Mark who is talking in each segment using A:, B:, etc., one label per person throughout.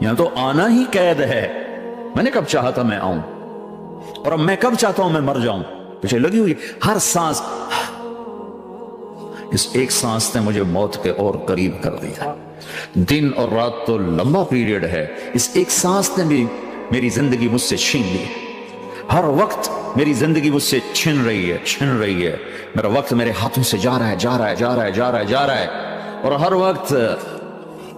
A: یہاں تو آنا ہی قید ہے. میں نے کب چاہا تھا میں آؤں، اور اب میں کب چاہتا ہوں میں مر جاؤں. پیچھے لگی ہوئی ہر سانس، اس ایک سانس نے مجھے موت کے اور قریب کر دیا. دن اور رات تو لمبا پیریڈ ہے، اس ایک سانس نے بھی میری زندگی مجھ سے چھین لی. ہر وقت میری زندگی مجھ سے چھن رہی ہے. میرا وقت میرے ہاتھوں سے جا رہا ہے. اور ہر وقت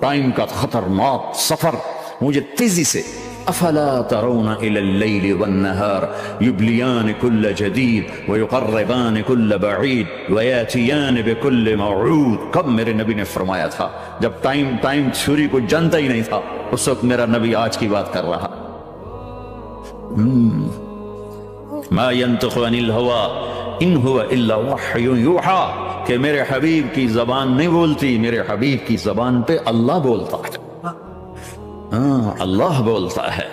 A: ٹائم کا خطرناک سفر مجھے تیزی سے. افلا ترون الى الليل والنهار يبليان كل جديد ويقربان كل بعيد وياتيان بكل موعود. کب میرے نبی نے فرمایا تھا؟ جب ٹائم تھیوری کو جانتا ہی نہیں تھا، اس وقت میرا نبی آج کی بات کر رہا. ما ينطق عن الهوى ان هو الا وحي يوحى، کہ میرے حبیب کی زبان نہیں بولتی، میرے حبیب کی زبان پہ اللہ بولتا ہے. اللہ بولتا ہے.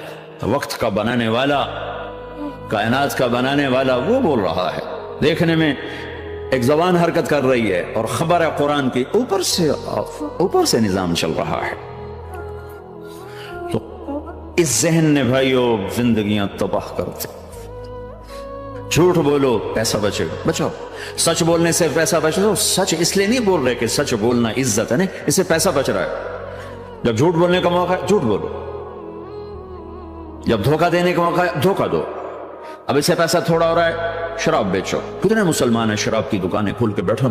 A: وقت کا بنانے والا، کائنات کا بنانے والا وہ بول رہا ہے. دیکھنے میں ایک زبان حرکت کر رہی ہے اور خبر ہے قرآن کی اوپر سے نظام چل رہا ہے. تو اس ذہن نے بھائیو زندگیاں تباہ کرتے. جھوٹ بولو پیسہ بچے گا، بچاؤ. سچ بولنے سے پیسہ بچے گا. سچ اس لیے نہیں بول رہے کہ سچ بولنا عزت ہے، نہیں، اس سے پیسہ بچ رہا ہے. جب جھوٹ بولنے کا موقع ہے جھوٹ بولو، جب دھوکہ دینے کا موقع ہے دھوکہ دو. اب اس سے پیسہ تھوڑا ہو رہا ہے، شراب بیچو. کتنے مسلمان ہیں شراب کی دکانیں کھول کے بیٹھو؟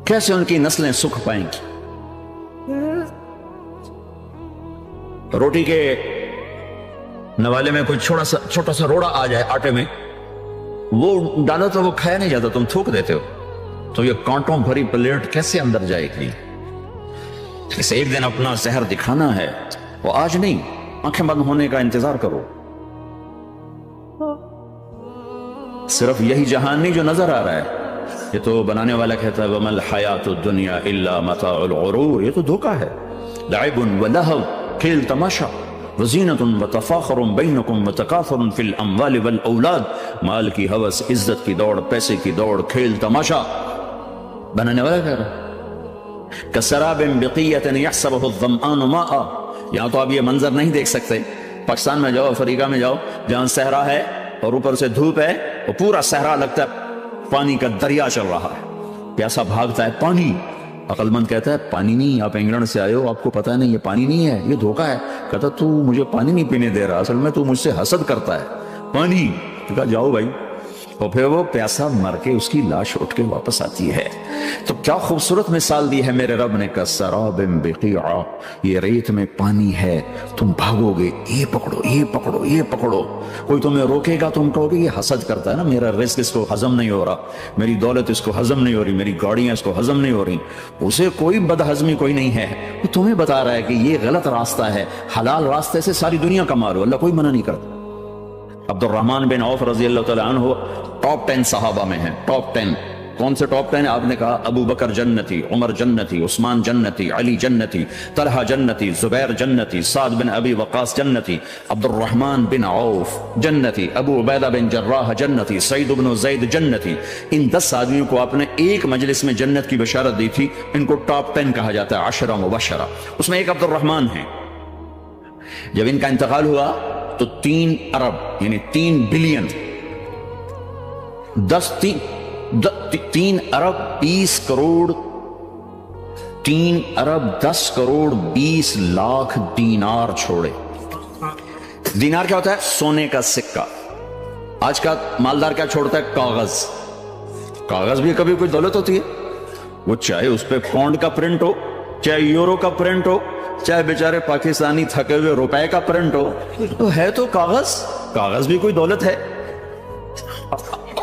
A: کیسے ان کی نسلیں سکھ پائیں گی؟ روٹی کے نوالے میں کوئی چھوٹا سا روڑا آ جائے آٹے میں، وہ ڈالو تو وہ کھایا نہیں جاتا، تم تھوک دیتے ہو. تو یہ کانٹوں بھری پلیٹ کیسے اندر جائے گی؟ اسے ایک دن اپنا زہر دکھانا ہے، وہ آج نہیں. آنکھیں بند ہونے کا انتظار کرو. صرف یہی جہان نہیں جو نظر آ رہا ہے، یہ تو بنانے والا کہتا ہے وَمَا الْحَيَاةُ الدُّنْيَا إِلَّا مَتَاعُ الْغُرُورِ. یہ تو دھوکہ ہے. لَعِبٌ وَلَهْوٌ، کھیل تماشا. وَزِينَةٌ وَتَفَاخُرٌ بَيْنَكُمْ وَتَكَاثُرٌ فِي الْأَمْوَالِ وَالْأَوْلَادِ. مال کی ہوس، عزت کی دوڑ، پیسے کی دوڑ، کھیل تماشا. بنانے والا کہہ رہا ہے كَسَرَابٍ بِقِيَّةٍ يَحْسَبُهُ الظَّمْآنُ مَاءً. یہاں تو آپ یہ منظر نہیں دیکھ سکتے. پاکستان میں جاؤ، افریقہ میں جاؤ، جہاں صحرا ہے اور اوپر سے دھوپ ہے، وہ پورا صحرا لگتا ہے پانی کا دریا چل رہا ہے. پیاسا بھاگتا ہے پانی. عقل مند کہتا ہے پانی نہیں، آپ انگلینڈ سے آئے ہو، آپ کو پتہ نہیں یہ پانی نہیں ہے، یہ دھوکہ ہے. کہتا تو مجھے پانی نہیں پینے دے رہا، اصل میں تو مجھ سے حسد کرتا ہے. پانی. کہا جاؤ بھائی. اور پھر وہ پیاسا مر کے اس کی لاش اٹھ کے واپس آتی ہے. تو کیا خوبصورت مثال دی ہے میرے رب نے. کَسَرَابٍ بِقِيعَةٍ، یہ ریت میں پانی ہے، تم بھاگو گے، یہ پکڑو یہ پکڑو یہ پکڑو. کوئی تمہیں روکے گا، تم کہو گے یہ حسد کرتا ہے نا، میرا رزق اس کو ہضم نہیں ہو رہا، میری دولت اس کو ہضم نہیں ہو رہی، میری گاڑیاں اس کو ہضم نہیں ہو رہی. اسے کوئی بد ہضمی کوئی نہیں ہے، وہ تمہیں بتا رہا ہے کہ یہ غلط راستہ ہے، حلال راستے سے ساری دنیا کما لو، اللہ کوئی منع نہیں کرتا. عبد الرحمن بن عوف رضی اللہ تعالیٰ عنہ ٹاپ 10 صحابہ میں ہیں. ٹاپ 10 کون سے ٹاپ 10 آپ نے کہا؟ ابو بکر جنتی، عمر جنتی، عثمان جنتی، علی جنتی، طلحہ جنتی، زبیر جنتی، سعد بن ابی وقاص جنتی، عبد الرحمن بن عوف جنتی، ابو عبیدہ بن جراح جنتی، سعید بن زید جنتی. ان 10 آدمیوں کو آپ نے ایک مجلس میں جنت کی بشارت دی تھی. ان کو ٹاپ 10 کہا جاتا ہے، 10 مبشرہ. اس میں ایک عبد الرحمن ہے. جب ان کا انتقال ہوا تو 3 ارب یعنی 3 بلین 3 ارب 20 کروڑ 3 ارب 10 کروڑ 20 لاکھ دینار چھوڑے. دینار کیا ہوتا ہے؟ سونے کا سکہ. آج کا مالدار کیا چھوڑتا ہے؟ کاغذ. کاغذ بھی کبھی کوئی دولت ہوتی ہے، وہ چاہے اس پہ پاؤنڈ کا پرنٹ ہو، چاہے یورو کا پرنٹ ہو، چاہے بیچارے پاکستانی تھکے ہوئے روپے کا پرنٹ ہو، تو ہے تو کاغذ. کاغذ بھی کوئی دولت ہے.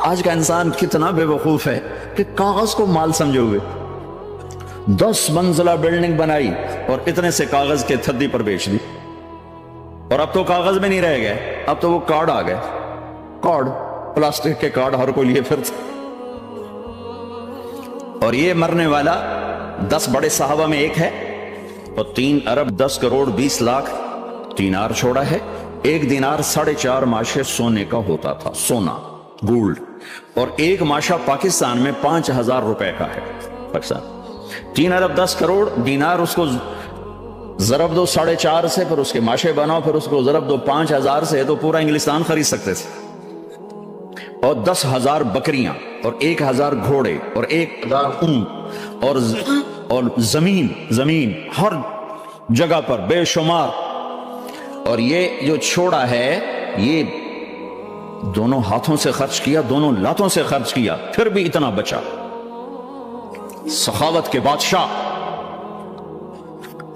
A: آج کا انسان کتنا بے وقوف ہے کہ کاغذ کو مال سمجھے ہوئے. 10 منزلہ بلڈنگ بنائی اور اتنے سے کاغذ کے تھدی پر بیچ دی. اور اب تو کاغذ میں نہیں رہ گئے، اب تو وہ کارڈ آ گئے. کارڈ، پلاسٹک کے کارڈ ہر کوئی لیے پھرتا. اور یہ مرنے والا 10 بڑے صحابہ میں ایک ہے، اور 3 ارب 10 کروڑ 20 لاکھ دینار چھوڑا ہے. ایک دینار 4.5 ماشے سونے کا ہوتا تھا، سونا، گولڈ. اور ایک ماشا پاکستان میں 5000 روپے کا ہے. پاکستان 3 ارب 10 کروڑ دینار اس کو ضرب دو 4.5 سے، پھر اس کے ماشے بناؤ، پھر اس کو ضرب دو 5,000 سے، تو پورا انگلستان خرید سکتے تھے۔ اور 10,000 بکریاں اور 1,000 گھوڑے اور 1,000 اونٹ اور زمین ہر جگہ پر بے شمار۔ اور یہ جو چھوڑا ہے یہ دونوں ہاتھوں سے خرچ کیا، دونوں لاتوں سے خرچ کیا، پھر بھی اتنا بچا۔ سخاوت کے بادشاہ۔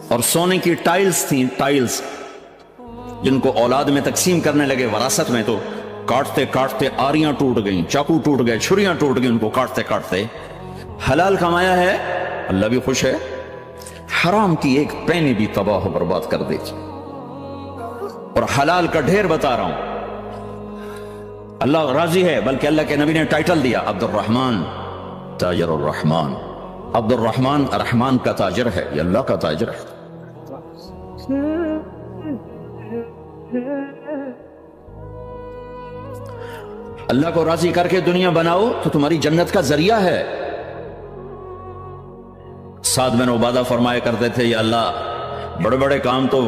A: اور سونے کی ٹائلز تھیں، ٹائلز جن کو اولاد میں تقسیم کرنے لگے وراثت میں، تو کاٹتے کاٹتے آریاں ٹوٹ گئیں، چاقو ٹوٹ گئے، چھریاں ٹوٹ گئیں، ان کو کاٹتے کاٹتے۔ حلال کمایا ہے، اللہ بھی خوش ہے، حرام کی ایک پینی بھی تباہ و برباد کر دی۔ اور حلال کا ڈھیر بتا رہا ہوں، اللہ راضی ہے، بلکہ اللہ کے نبی نے ٹائٹل دیا عبد الرحمن تاجر الرحمن۔ عبد الرحمن رحمان کا تاجر ہے، یہ اللہ کا تاجر ہے۔ اللہ کو راضی کر کے دنیا بناؤ تو تمہاری جنت کا ذریعہ ہے۔ سعد بن عبادہ فرمایا کرتے تھے، یا اللہ بڑے بڑے کام تو،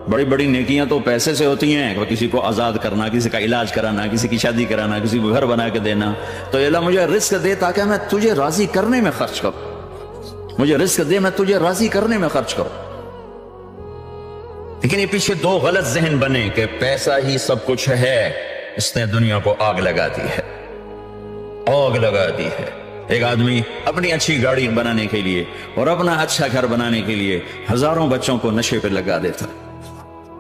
A: بڑی بڑی نیکیاں تو پیسے سے ہوتی ہیں، کسی کو آزاد کرنا، کسی کا علاج کرانا، کسی کی شادی کرانا، کسی کو گھر بنا کے دینا، تو یا اللہ مجھے رزق دے تاکہ میں تجھے راضی کرنے میں خرچ کروں، مجھے رزق دے میں تجھے راضی کرنے میں خرچ کروں۔ لیکن یہ پیچھے دو غلط ذہن بنے کہ پیسہ ہی سب کچھ ہے، اس نے دنیا کو آگ لگا دی ہے، آگ لگا دی ہے۔ ایک آدمی اپنی اچھی گاڑی بنانے کے لیے اور اپنا اچھا گھر بنانے کے لیے ہزاروں بچوں کو نشے پہ لگا دیتا ہے،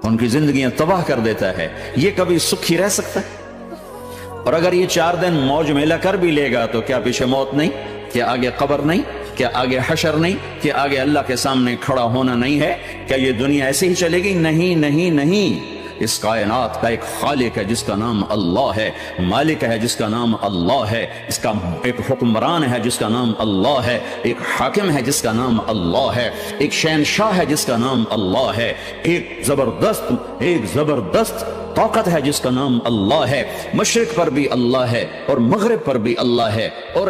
A: ان کی زندگیاں تباہ کر دیتا ہے۔ یہ کبھی سکھی رہ سکتا ہے؟ اور اگر یہ 4 دن موج میلہ کر بھی لے گا تو کیا پیچھے موت نہیں؟ کیا آگے قبر نہیں؟ کیا آگے حشر نہیں؟ کیا آگے اللہ کے سامنے کھڑا ہونا نہیں ہے؟ کیا یہ دنیا ایسے ہی چلے گی؟ نہیں نہیں نہیں، اس کائنات کا ایک خالق ہے جس کا نام اللہ ہے، مالک ہے جس کا نام اللہ ہے، اس کا ایک حکمران ہے جس کا نام اللہ ہے، ایک حاکم ہے جس کا نام اللہ ہے، ایک شہنشاہ ہے جس کا نام اللہ ہے، ایک زبردست طاقت ہے جس کا نام اللہ ہے۔ مشرق پر بھی اللہ ہے اور مغرب پر بھی اللہ ہے، اور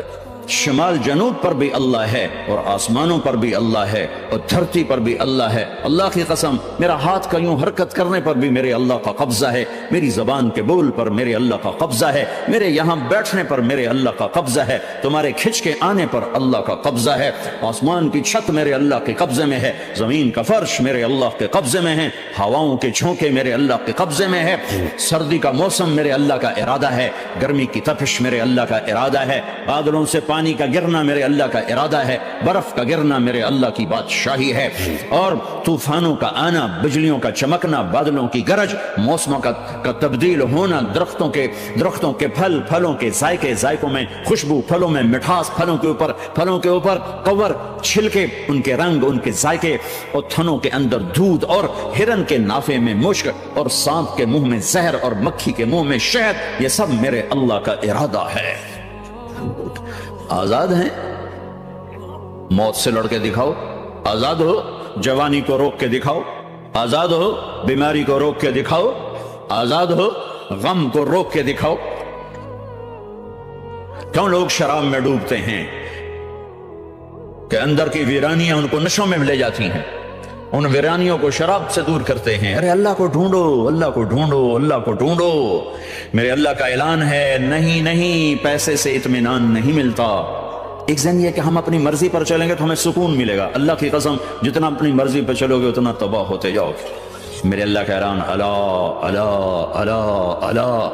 A: شمال جنوب پر بھی اللہ ہے، اور آسمانوں پر بھی اللہ ہے، اور دھرتی پر بھی اللہ ہے۔ اللہ کی قسم، میرا ہاتھ کا یوں حرکت کرنے پر بھی میرے اللہ کا قبضہ ہے، میری زبان کے بول پر میرے اللہ کا قبضہ ہے، میرے یہاں بیٹھنے پر میرے اللہ کا قبضہ ہے، تمہارے کھچ کے آنے پر اللہ کا قبضہ ہے۔ آسمان کی چھت میرے اللہ کے قبضے میں ہے، زمین کا فرش میرے اللہ کے قبضے میں ہے، ہواؤں کے جھونکے میرے اللہ کے قبضے میں ہے، سردی کا موسم میرے اللہ کا ارادہ ہے، گرمی کی تپش میرے اللہ کا ارادہ ہے، بادلوں سے پانی کا گرنا میرے اللہ کا ارادہ ہے، برف کا گرنا میرے اللہ کی بادشاہی ہے، اور طوفانوں کا آنا، بجلیوں کا چمکنا، بادلوں کی گرج، موسموں کا تبدیل ہونا، درختوں کے پھل، پھلوں کے ذائقوں میں خوشبو، پھلوں میں مٹھاس، پھلوں کے اوپر کور، چھلکے، ان کے رنگ، ان کے ذائقے، اور تھنوں کے اندر دودھ، اور ہرن کے نافے میں مشک، اور سانپ کے منہ میں زہر، اور مکھی کے منہ میں شہد، یہ سب میرے اللہ کا ارادہ ہے۔ آزاد ہیں؟ موت سے لڑ کے دکھاؤ، آزاد ہو، جوانی کو روک کے دکھاؤ، آزاد ہو، بیماری کو روک کے دکھاؤ، آزاد ہو، غم کو روک کے دکھاؤ۔ کیوں لوگ شراب میں ڈوبتے ہیں؟ کہ اندر کی ویرانیاں ان کو نشوں میں لے جاتی ہیں، ان ویرانیوں کو شراب سے دور کرتے ہیں۔ ارے اللہ کو ڈھونڈو، اللہ کو ڈھونڈو، اللہ کو ڈھونڈو۔ میرے اللہ کا اعلان ہے، نہیں نہیں، پیسے سے اطمینان نہیں ملتا۔ ایک ذہن یہ کہ ہم اپنی مرضی پر چلیں گے تو ہمیں سکون ملے گا، اللہ کی قسم جتنا اپنی مرضی پر چلو گے اتنا تباہ ہوتے جاؤ گے۔ میرے اللہ کا اعلان، اللہ اللہ اللہ اللہ۔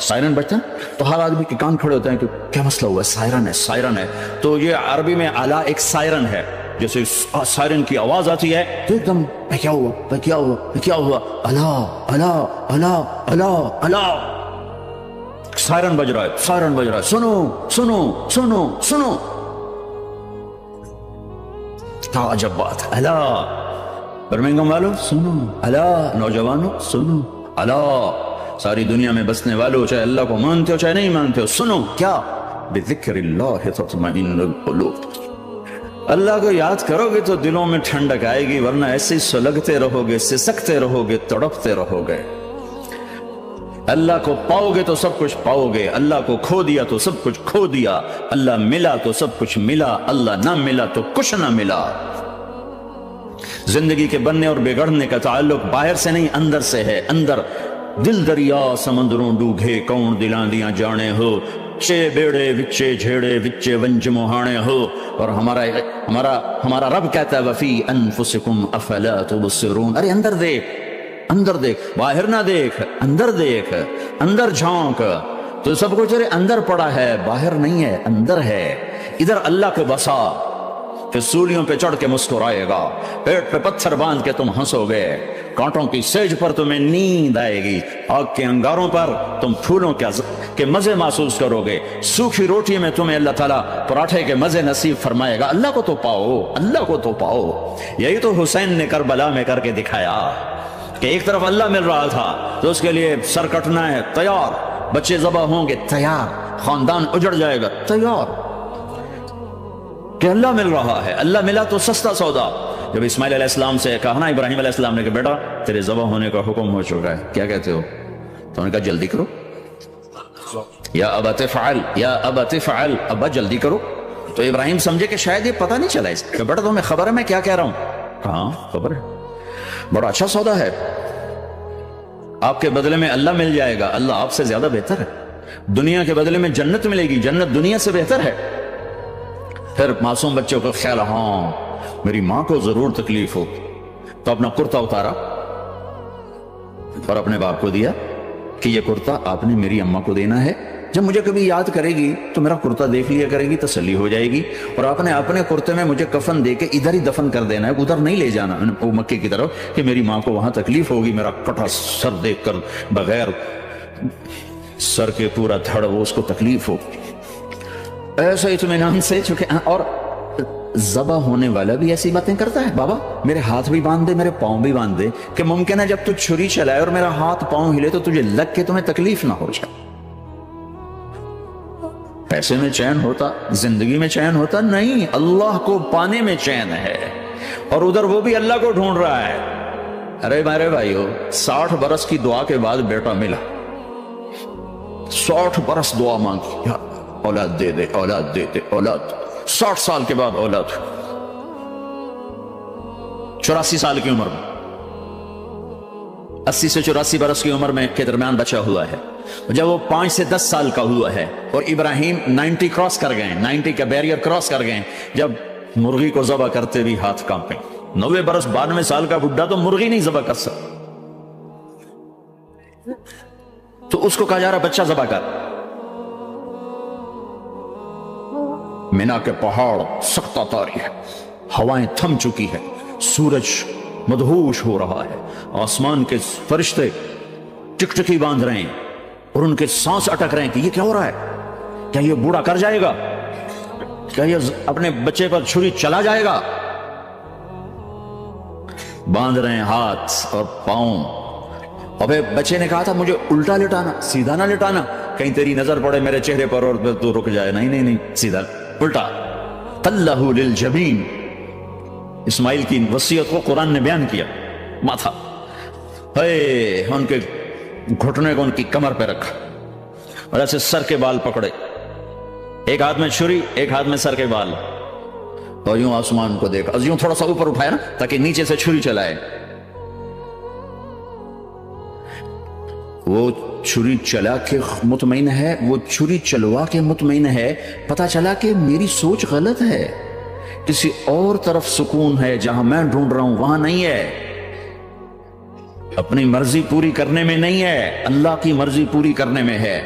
A: سائرن بجتا ہے تو ہر آدمی کے کان کھڑے ہوتے ہیں کہ کیا مسئلہ ہوا ہے؟ سائرن ہے، سائرن ہے۔ تو یہ عربی میں اعلیٰ ایک سائرن ہے، جیسے سائرن کی آواز آتی ہے تو ایک دم کیا ہوا، کیا ہوا، کیا ہوا، اللہ اللہ اللہ اللہ اللہ، سائرن بج رہا ہے، سائرن بج رہا ہے، سنو سنو سنو سنو۔ کیا عجب بات ہے، اللہ برمنگم والوں سنو، اللہ نوجوانوں سنو، اللہ ساری دنیا میں بسنے والوں، چاہے اللہ کو مانتے ہو چاہے نہیں مانتے ہو، سنو کیا، بذکر اللہ تطمئن القلوب، اللہ کو یاد کرو گے تو دلوں میں ٹھنڈک آئے گی، ورنہ ایسے ہی سلگتے رہو گے، سسکتے رہو گے، تڑپتے رہو گے۔ اللہ کو پاؤ گے تو سب کچھ پاؤ گے، اللہ کو کھو دیا تو سب کچھ کھو دیا، اللہ ملا تو سب کچھ ملا، اللہ نہ ملا تو کچھ نہ ملا۔ زندگی کے بننے اور بگڑنے کا تعلق باہر سے نہیں اندر سے ہے. اندر دل دریا سمندروں ڈوگے کون دلاں دیاں جانے ہو، چے بیڑے وچے جھیڑے وچے ونج مہانے ہو. اور ہمارا رب کہتا ہے وفی انفسکم افلا تبصرون. ارے اندر دیکھ، اندر دیکھ، باہر نہ دیکھ، اندر دیکھ، اندر جھونک. تو سب کچھ اندر پڑا ہے، باہر نہیں ہے، اندر ہے. ادھر اللہ کو بسا، پھر سولیوں پہ چڑھ کے مسکرائے گا، پیٹ پہ پتھر باندھ کے تم ہنسو گے، کانٹوں کی سیج پر تمہیں نیند آئے گی، آگ کے انگاروں پر تم پھولوں کے مزے محسوس کرو گے، سوکھی روٹی میں تمہیں اللہ تعالیٰ پراٹھے کے مزے نصیب فرمائے گا. اللہ کو تو پاؤ، اللہ کو تو پاؤ. یہی تو حسین نے کربلا میں کر کے دکھایا کہ ایک طرف اللہ مل رہا تھا تو اس کے لیے سر کٹنا ہے تیار، بچے ذبح ہوں گے تیار، خاندان اجڑ جائے گا تیار، کہ اللہ مل رہا ہے. اللہ ملا تو سستا سودا. جب اسماعیل علیہ السلام سے کہا نا ابراہیم علیہ السلام نے کہ بیٹا تیرے ذبح ہونے کا حکم ہو چکا ہے، کیا کہتے ہو؟ تو انہوں نے کہا جلدی کرو، یا ابت افعل، یا ابت افعل، ابا جلدی کرو. تو ابراہیم سمجھے کہ شاید یہ پتہ نہیں چلا اس کہ بیٹا تمہیں خبر ہے میں کیا کہہ رہا ہوں؟ ہاں خبر ہے، بڑا اچھا سودا ہے، آپ کے بدلے میں اللہ مل جائے گا، اللہ آپ سے زیادہ بہتر ہے. دنیا کے بدلے میں جنت ملے گی، جنت دنیا سے بہتر ہے. پھر معصوم بچوں کا خیال، ہاں میری ماں کو ضرور تکلیف ہو، تو اپنا کرتا اتارا اور اپنے باپ کو دیا کہ یہ کرتا آپ نے میری اماں کو دینا ہے، جب مجھے کبھی یاد کرے گی تو میرا کرتا دیکھ لیا کرے گی، تسلی ہو جائے گی. اور آپ نے اپنے کرتے میں مجھے کفن دے کے ادھر ہی دفن کر دینا ہے، ادھر نہیں لے جانا مکے کی طرف کہ میری ماں کو وہاں تکلیف ہوگی، میرا کٹا سر دیکھ کر بغیر سر کے پورا دھڑ وہ اس کو تکلیف ہو. ایسا اطمینان سے چونکہ اور ذبح ہونے والا بھی ایسی باتیں کرتا ہے، بابا میرے ہاتھ بھی باندھ دے، میرے پاؤں بھی باندھ دے، کہ ممکن ہے جب تو چھری چلائے اور میرا ہاتھ پاؤں ہلے تو تجھے لگ کے تمہیں تکلیف نہ ہو جائے. پیسے میں چین ہوتا، زندگی میں چین ہوتا نہیں، اللہ کو پانے میں چین ہے. اور ادھر وہ بھی اللہ کو ڈھونڈ رہا ہے. ارے میرے بھائیو 60 برس کی دعا کے بعد بیٹا ملا، 60 برس دعا مانگی، اولاد دے دے، اولاد دے دے، اولاد. 60 سال کے بعد اولاد، 84 سال کی عمر میں، 80 سے 84 برس کی عمر میں کے درمیان بچا ہوا ہے. جب وہ 5 سے 10 سال کا ہوا ہے اور ابراہیم 90 کراس کر گئے، 90 کا بیریئر کراس کر گئے، جب مرغی کو ذبح کرتے بھی ہاتھ کانپے. 90 برس 92 سال کا بڈھا تو مرغی نہیں ذبح کر سکتا، تو اس کو کہا جا رہا بچہ ذبح کر. مینا کے پہاڑ سختہ تاری ہے، ہوائیں تھم چکی ہے، سورج مدہوش ہو رہا ہے، آسمان کے فرشتے ٹکٹکی باندھ رہے ہیں اور ان کے سانس اٹک رہے ہیں کہ یہ کیا ہو رہا ہے؟ کیا یہ بوڑھا کر جائے گا؟ کیا یہ اپنے بچے پر چھری چلا جائے گا؟ باندھ رہے ہیں ہاتھ اور پاؤں. اور بچے نے کہا تھا مجھے الٹا لٹانا، سیدھا نہ لٹانا، کہیں تیری نظر پڑے میرے چہرے پر اور تو رک جائے. نہیں نہیں نہیں، سیدھا الٹا. تلہ للجبین، اسماعیل کی وصیت کو قرآن نے بیان کیا. ماتھا ان کے گھٹنے کو ان کی کمر پہ رکھا اور ایسے سر کے بال پکڑے، ایک ہاتھ میں چھری، ایک ہاتھ میں سر کے بال، اور یوں آسمان کو دیکھا، یوں تھوڑا سا اوپر اٹھایا نا تاکہ نیچے سے چھری چلائے. وہ چھری چلا کے مطمئن ہے، وہ چھری چلوا کے مطمئن ہے. پتا چلا کہ میری سوچ غلط ہے، کسی اور طرف سکون ہے، جہاں میں ڈھونڈ رہا ہوں وہاں نہیں ہے. اپنی مرضی پوری کرنے میں نہیں ہے، اللہ کی مرضی پوری کرنے میں ہے.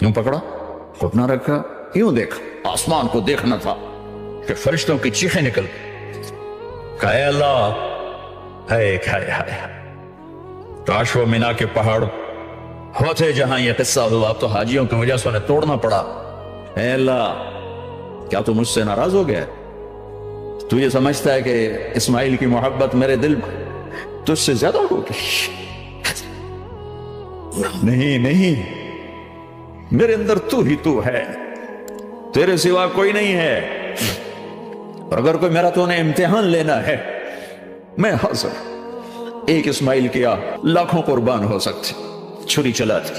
A: یوں پکڑا، گھٹنا رکھا، یوں دیکھا، آسمان کو دیکھنا تھا کہ فرشتوں کی چیخیں نکل. کہا اے اللہ، ہائے ہائے ہائے، کاش وہ مینا کے پہاڑ ہوتے جہاں یہ قصہ ہوا. اب تو حاجیوں کی وجہ سے انہیں توڑنا پڑا. اے اللہ، کیا تو مجھ سے ناراض ہو گیا؟ تو یہ سمجھتا ہے کہ اسماعیل کی محبت میرے دل میں تجھ سے زیادہ ہو گئی؟ نہیں نہیں، میرے اندر تو ہی تو ہے، تیرے سوا کوئی نہیں ہے. اور اگر کوئی میرا تو نے امتحان لینا ہے، میں حاضر. ایک اسماعیل کیا لاکھوں قربان ہو سکتے، چھری چلاتی.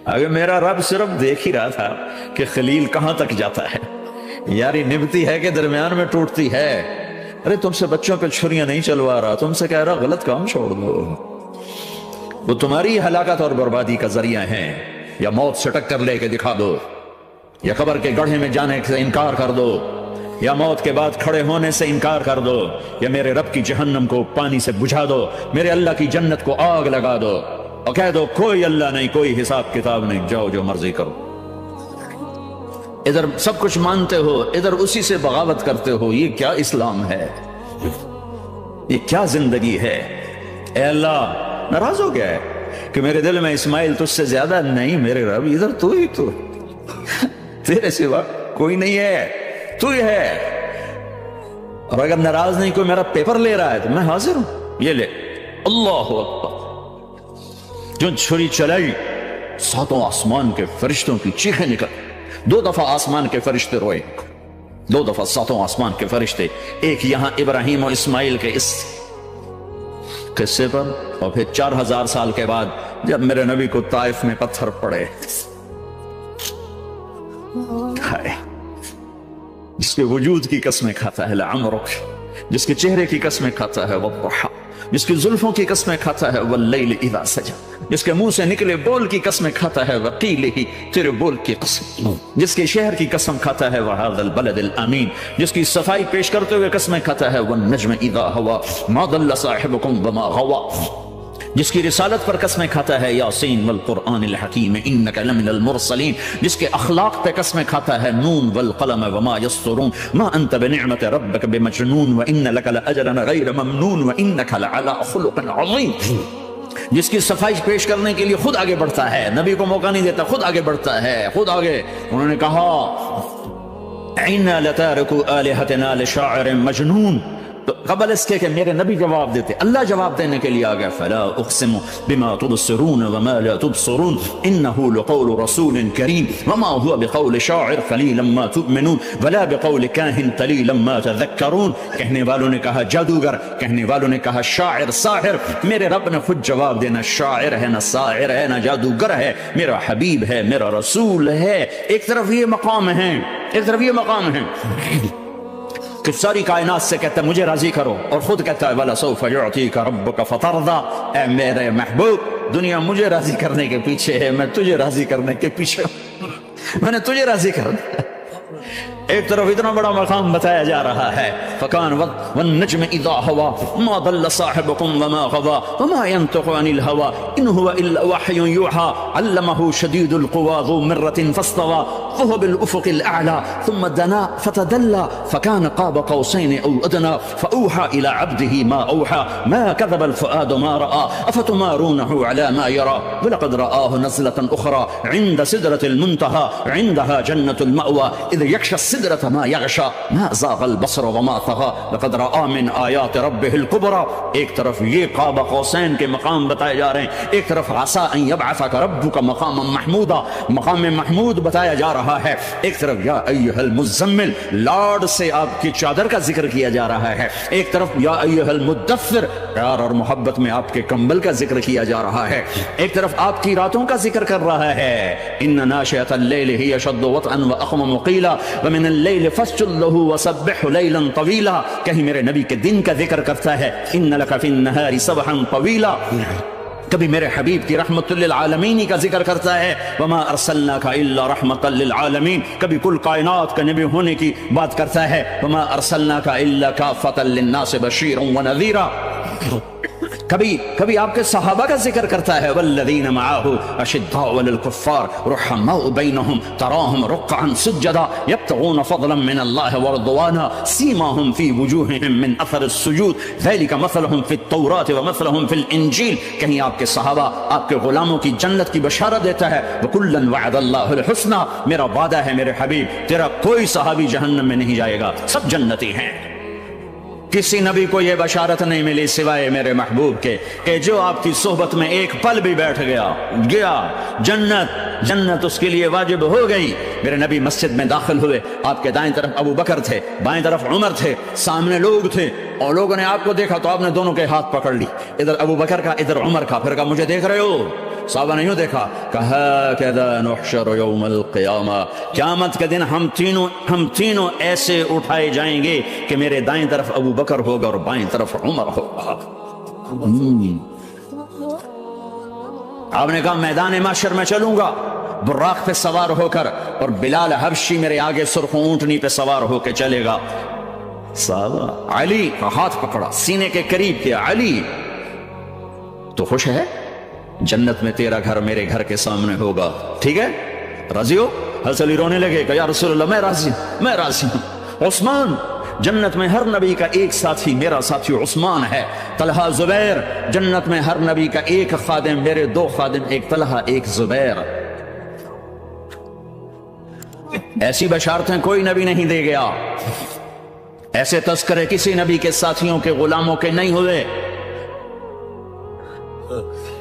A: اگر میرا رب صرف دیکھ ہی رہا تھا کہ خلیل کہاں تک جاتا ہے، یاری نبھتی ہے کہ درمیان میں ٹوٹتی ہے. ارے تم سے بچوں پہ چھریاں نہیں چلوا رہا، تم سے کہہ رہا غلط کام چھوڑ دو، وہ تمہاری ہلاکت اور بربادی کا ذریعہ ہیں، یا موت سے ٹکر لے کے دکھا دو، یا قبر کے گڑھے میں جانے سے انکار کر دو، یا موت کے بعد کھڑے ہونے سے انکار کر دو، یا میرے رب کی جہنم کو پانی سے بجھا دو، میرے اللہ کی جنت کو آگ لگا دو، اور کہہ دو کوئی اللہ نہیں، کوئی حساب کتاب نہیں، جاؤ جو مرضی کرو۔ ادھر سب کچھ مانتے ہو، ادھر اسی سے بغاوت کرتے ہو، یہ کیا اسلام ہے؟ یہ کیا زندگی ہے؟ اے اللہ ناراض ہو گیا ہے کہ میرے دل میں اسماعیل تجھ سے زیادہ نہیں، میرے رب ادھر تو ہی تو، تیرے سوا کوئی نہیں ہے، تو ہی ہے۔ اور اگر ناراض نہیں کوئی میرا پیپر لے رہا ہے تو میں حاضر ہوں، یہ لے۔ اللہ اکبر، جو چھری چلائی ساتوں آسمان کے فرشتوں کی چیخیں نکل، 2 دفعہ آسمان کے فرشتے روئے، 2 دفعہ ساتوں آسمان کے فرشتے، ایک یہاں ابراہیم اور اسماعیل کے اس قصے پر، اور پھر 4000 سال کے بعد جب میرے نبی کو طائف میں پتھر پڑے، جس کے وجود کی قسمیں کھاتا ہے لعمرک، جس کے چہرے کی قسمیں کھاتا ہے والضحى، جس کی زلفوں کی قسمیں کھاتا ہے واللیل اذا سجى، جس کے منہ سے نکلے بول کی قسمیں کھاتا ہے وقیلہ، تیرے بول کی قسم، جس کے شہر کی قسم کھاتا ہے وهذا البلد الامین، جس کی صفائی پیش کرتے ہوئے قسمیں کھاتا ہے والنجم اذا هوى ما ضل صاحبكم وما غوى، جس کی رسالت پر قسمیں کھاتا ہے یاسین والقرآن الحکیم انک لمن المرسلین، جس کے اخلاق پہ قسمیں کھاتا ہے نون والقلم وما یسطرون ما انت بنعمت ربک بمجنون وان لک لاجرا غیر ممنون وانک لعلی خلق عظیم، جس کی صفائی پیش کرنے کے لیے خود آگے بڑھتا ہے، نبی کو موقع نہیں دیتا، خود آگے بڑھتا ہے، خود آگے۔ انہوں نے کہا انا لتارکو آلہتنا لشاعر مجنون، تو قبل اس کے کہ میرے نبی جواب دیتے، اللہ جواب دینے کے لیے آ گیا، فلا اقسم بما تبصرون وما لا تبصرون انه لقول رسول کریم وما هو بقول شاعر قلیلا ما تؤمنون ولا بقول کاہن قلیلا ما تذکرون۔ کہنے والوں نے کہا جادوگر، کہنے والوں نے کہا شاعر ساحر، میرے رب نے خود جواب دینا، شاعر ہے نہ ساحر ہے نہ جادوگر ہے، میرا حبیب ہے، میرا رسول ہے۔ ایک طرف یہ مقام ہے، ایک طرف یہ مقام ہے کہ ساری کائنات سے کہتا ہے مجھے راضی کرو، اور خود کہتا ہے وَلَسَوْفَ يُعْطِيكَ رَبُّكَ فَتَرْضَىٰ، اے میرے محبوب دنیا مجھے راضی کرنے کے پیچھے ہے، میں تجھے راضی کرنے کے پیچھے ہوں، میں نے تجھے راضی کرنا۔ ایک طرف اتنا بڑا مقام بتایا جا رہا ہے، فَكَانَ وَالنَّجْمِ إِذَا هَوَىٰ مَا ضَلَّ صَاحِبُكُمْ وَمَا غَوَىٰ وَمَا يَنطِقُ عَنِ الْهَوَىٰ إِنْ هُوَ إِلَّا وَحْيٌ يُوحَىٰ عَلَّمَهُ شَدِيدُ الْقُوَىٰ ذُو مِرَّةٍ فَاسْتَوَىٰ وَهُوَ بِالْأُفُقِ الْأَعْلَىٰ ثُمَّ دَنَا فَتَدَلَّىٰ فَكَانَ قَابَ قَوْسَيْنِ أَوْ أَدْنَىٰ فَأَوْحَىٰ إِلَىٰ عَبْدِهِ مَا أَوْحَىٰ مَا كَذَبَ الْفُؤَادُ مَا رَأَىٰ أَفَتُمَارُونَهُ عَلَىٰ مَا يَرَىٰ وَلَقَدْ رَآهُ نَزْلَةً أُخْرَىٰ عِندَ سِدْرَةِ الْمُنتَهَىٰ عِندَهَا جَنَّةُ الْمَأْوَىٰ إِذْ يَغْشَى السِّدْرَةَ مَا يَغْشَىٰ ما زاغ البصر وما طغى لقد رأى من آیات ربه الكبرى۔ ایک طرف یہ قاب قوسین کے مقام بتائے جا رہے ہیں، ایک طرف عسى ان يبعثك ربك مقاما محمودا، مقام محمود بتایا جا رہا ہے، ایک طرف یا ایھا المزمل لاڈ سے آپ کی چادر کا ذکر کیا جا رہا ہے، ایک طرف یا ایھا المدثر پیار اور محبت میں آپ کے کمبل کا ذکر کیا جا رہا ہے، ایک طرف آپ کی راتوں کا ذکر کر رہا ہے، ان ناشئة الليل هي اشد وطئا واقوم قیلا ومن الليل فاسجد له وسبح لیلا طویلا، کہیں میرے نبی کے دن کا ذکر کرتا ہے ان لک فی النہار سبحا طویلا، کبھی میرے حبیب کی رحمت للعالمین کا ذکر کرتا ہے وما ارسلناک الا رحمتا للعالمین، کبھی کل کائنات کا نبی ہونے کی بات کرتا ہے وما ارسلناک الا کافتا للناس بشیرا ونذیرا، کبھی آپ کے صحابہ کا ذکر کرتا ہے والذین معه اشداء علی الکفار رحماء بینہم تراہم رکعا سجدا یبتغون فضلا من اللہ ورضوانا سیماہم فی وجوہہم من اثر السجود ذلک مثلہم فی التوراۃ ومثلہم فی الانجیل، کہیں آپ کے صحابہ آپ کے غلاموں کی جنت کی بشارت دیتا ہے وکلا وعد اللہ الحسنى، میرا وعدہ ہے میرے حبیب تیرا کوئی صحابی جہنم میں نہیں جائے گا، سب جنتی ہیں۔ کسی نبی کو یہ بشارت نہیں ملی سوائے میرے محبوب کے کہ جو آپ کی صحبت میں ایک پل بھی بیٹھ گیا جنت اس کے لیے واجب ہو گئی۔ میرے نبی مسجد میں داخل ہوئے، آپ کے دائیں طرف ابو بکر تھے، بائیں طرف عمر تھے، سامنے لوگ تھے، اور لوگوں نے آپ کو دیکھا تو آپ نے دونوں کے ہاتھ پکڑ لی، ادھر ابو بکر کا ادھر عمر کا، پھر کہا مجھے دیکھ رہے ہو؟ صحابہ نے یوں دیکھا، کہا کذا نحشر یوم القیامہ، قیامت کے دن ہم تینوں ایسے اٹھائے جائیں گے کہ میرے دائیں طرف ابو بکر ہوگا اور بائیں طرف عمر ہوگا۔ آپ نے کہا میدان محشر میں چلوں گا براق پہ سوار ہو کر، اور بلال حبشی میرے آگے سرخ اونٹنی پہ سوار ہو کے چلے گا۔ صحابہ علی کا ہاتھ پکڑا، سینے کے قریب کیا، علی تو خوش ہے؟ جنت میں تیرا گھر میرے گھر کے سامنے ہوگا، ٹھیک ہے؟ راضی ہو؟ حضرت علی رونے لگے کہ یا رسول اللہ میں راضی ہوں۔ عثمان، جنت میں ہر نبی کا ایک ساتھی میرا ساتھی عثمان ہے۔ طلحہ، زبیر، جنت میں ہر نبی کا ایک خادم، میرے دو خادم، ایک طلحہ ایک زبیر۔ ایسی بشارتیں کوئی نبی نہیں دے گیا، ایسے تذکرے کسی نبی کے ساتھیوں کے غلاموں کے نہیں ہوئے۔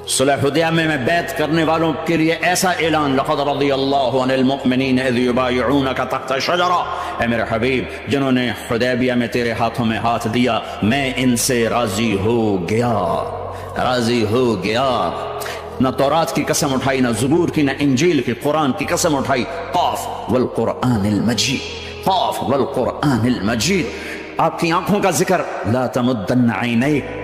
A: صلح حدیبیہ میں بیعت کرنے والوں کے لیے ایسا اعلان، لقد رضی اللہ عن المؤمنین اذ یبایعونک تحت الشجرہ، اے میرے حبیب جنہوں نے حدیبیہ میں تیرے ہاتھوں میں ہاتھ دیا میں ان سے راضی ہو گیا، راضی ہو گیا۔ نہ تورات کی قسم اٹھائی، نہ زبور کی، نہ انجیل کی، قرآن کی قسم اٹھائی۔ قاف والقرآن المجید، قاف والقرآن المجید۔ آپ کی آنکھوں کا ذکر، لا تمدن عینیک،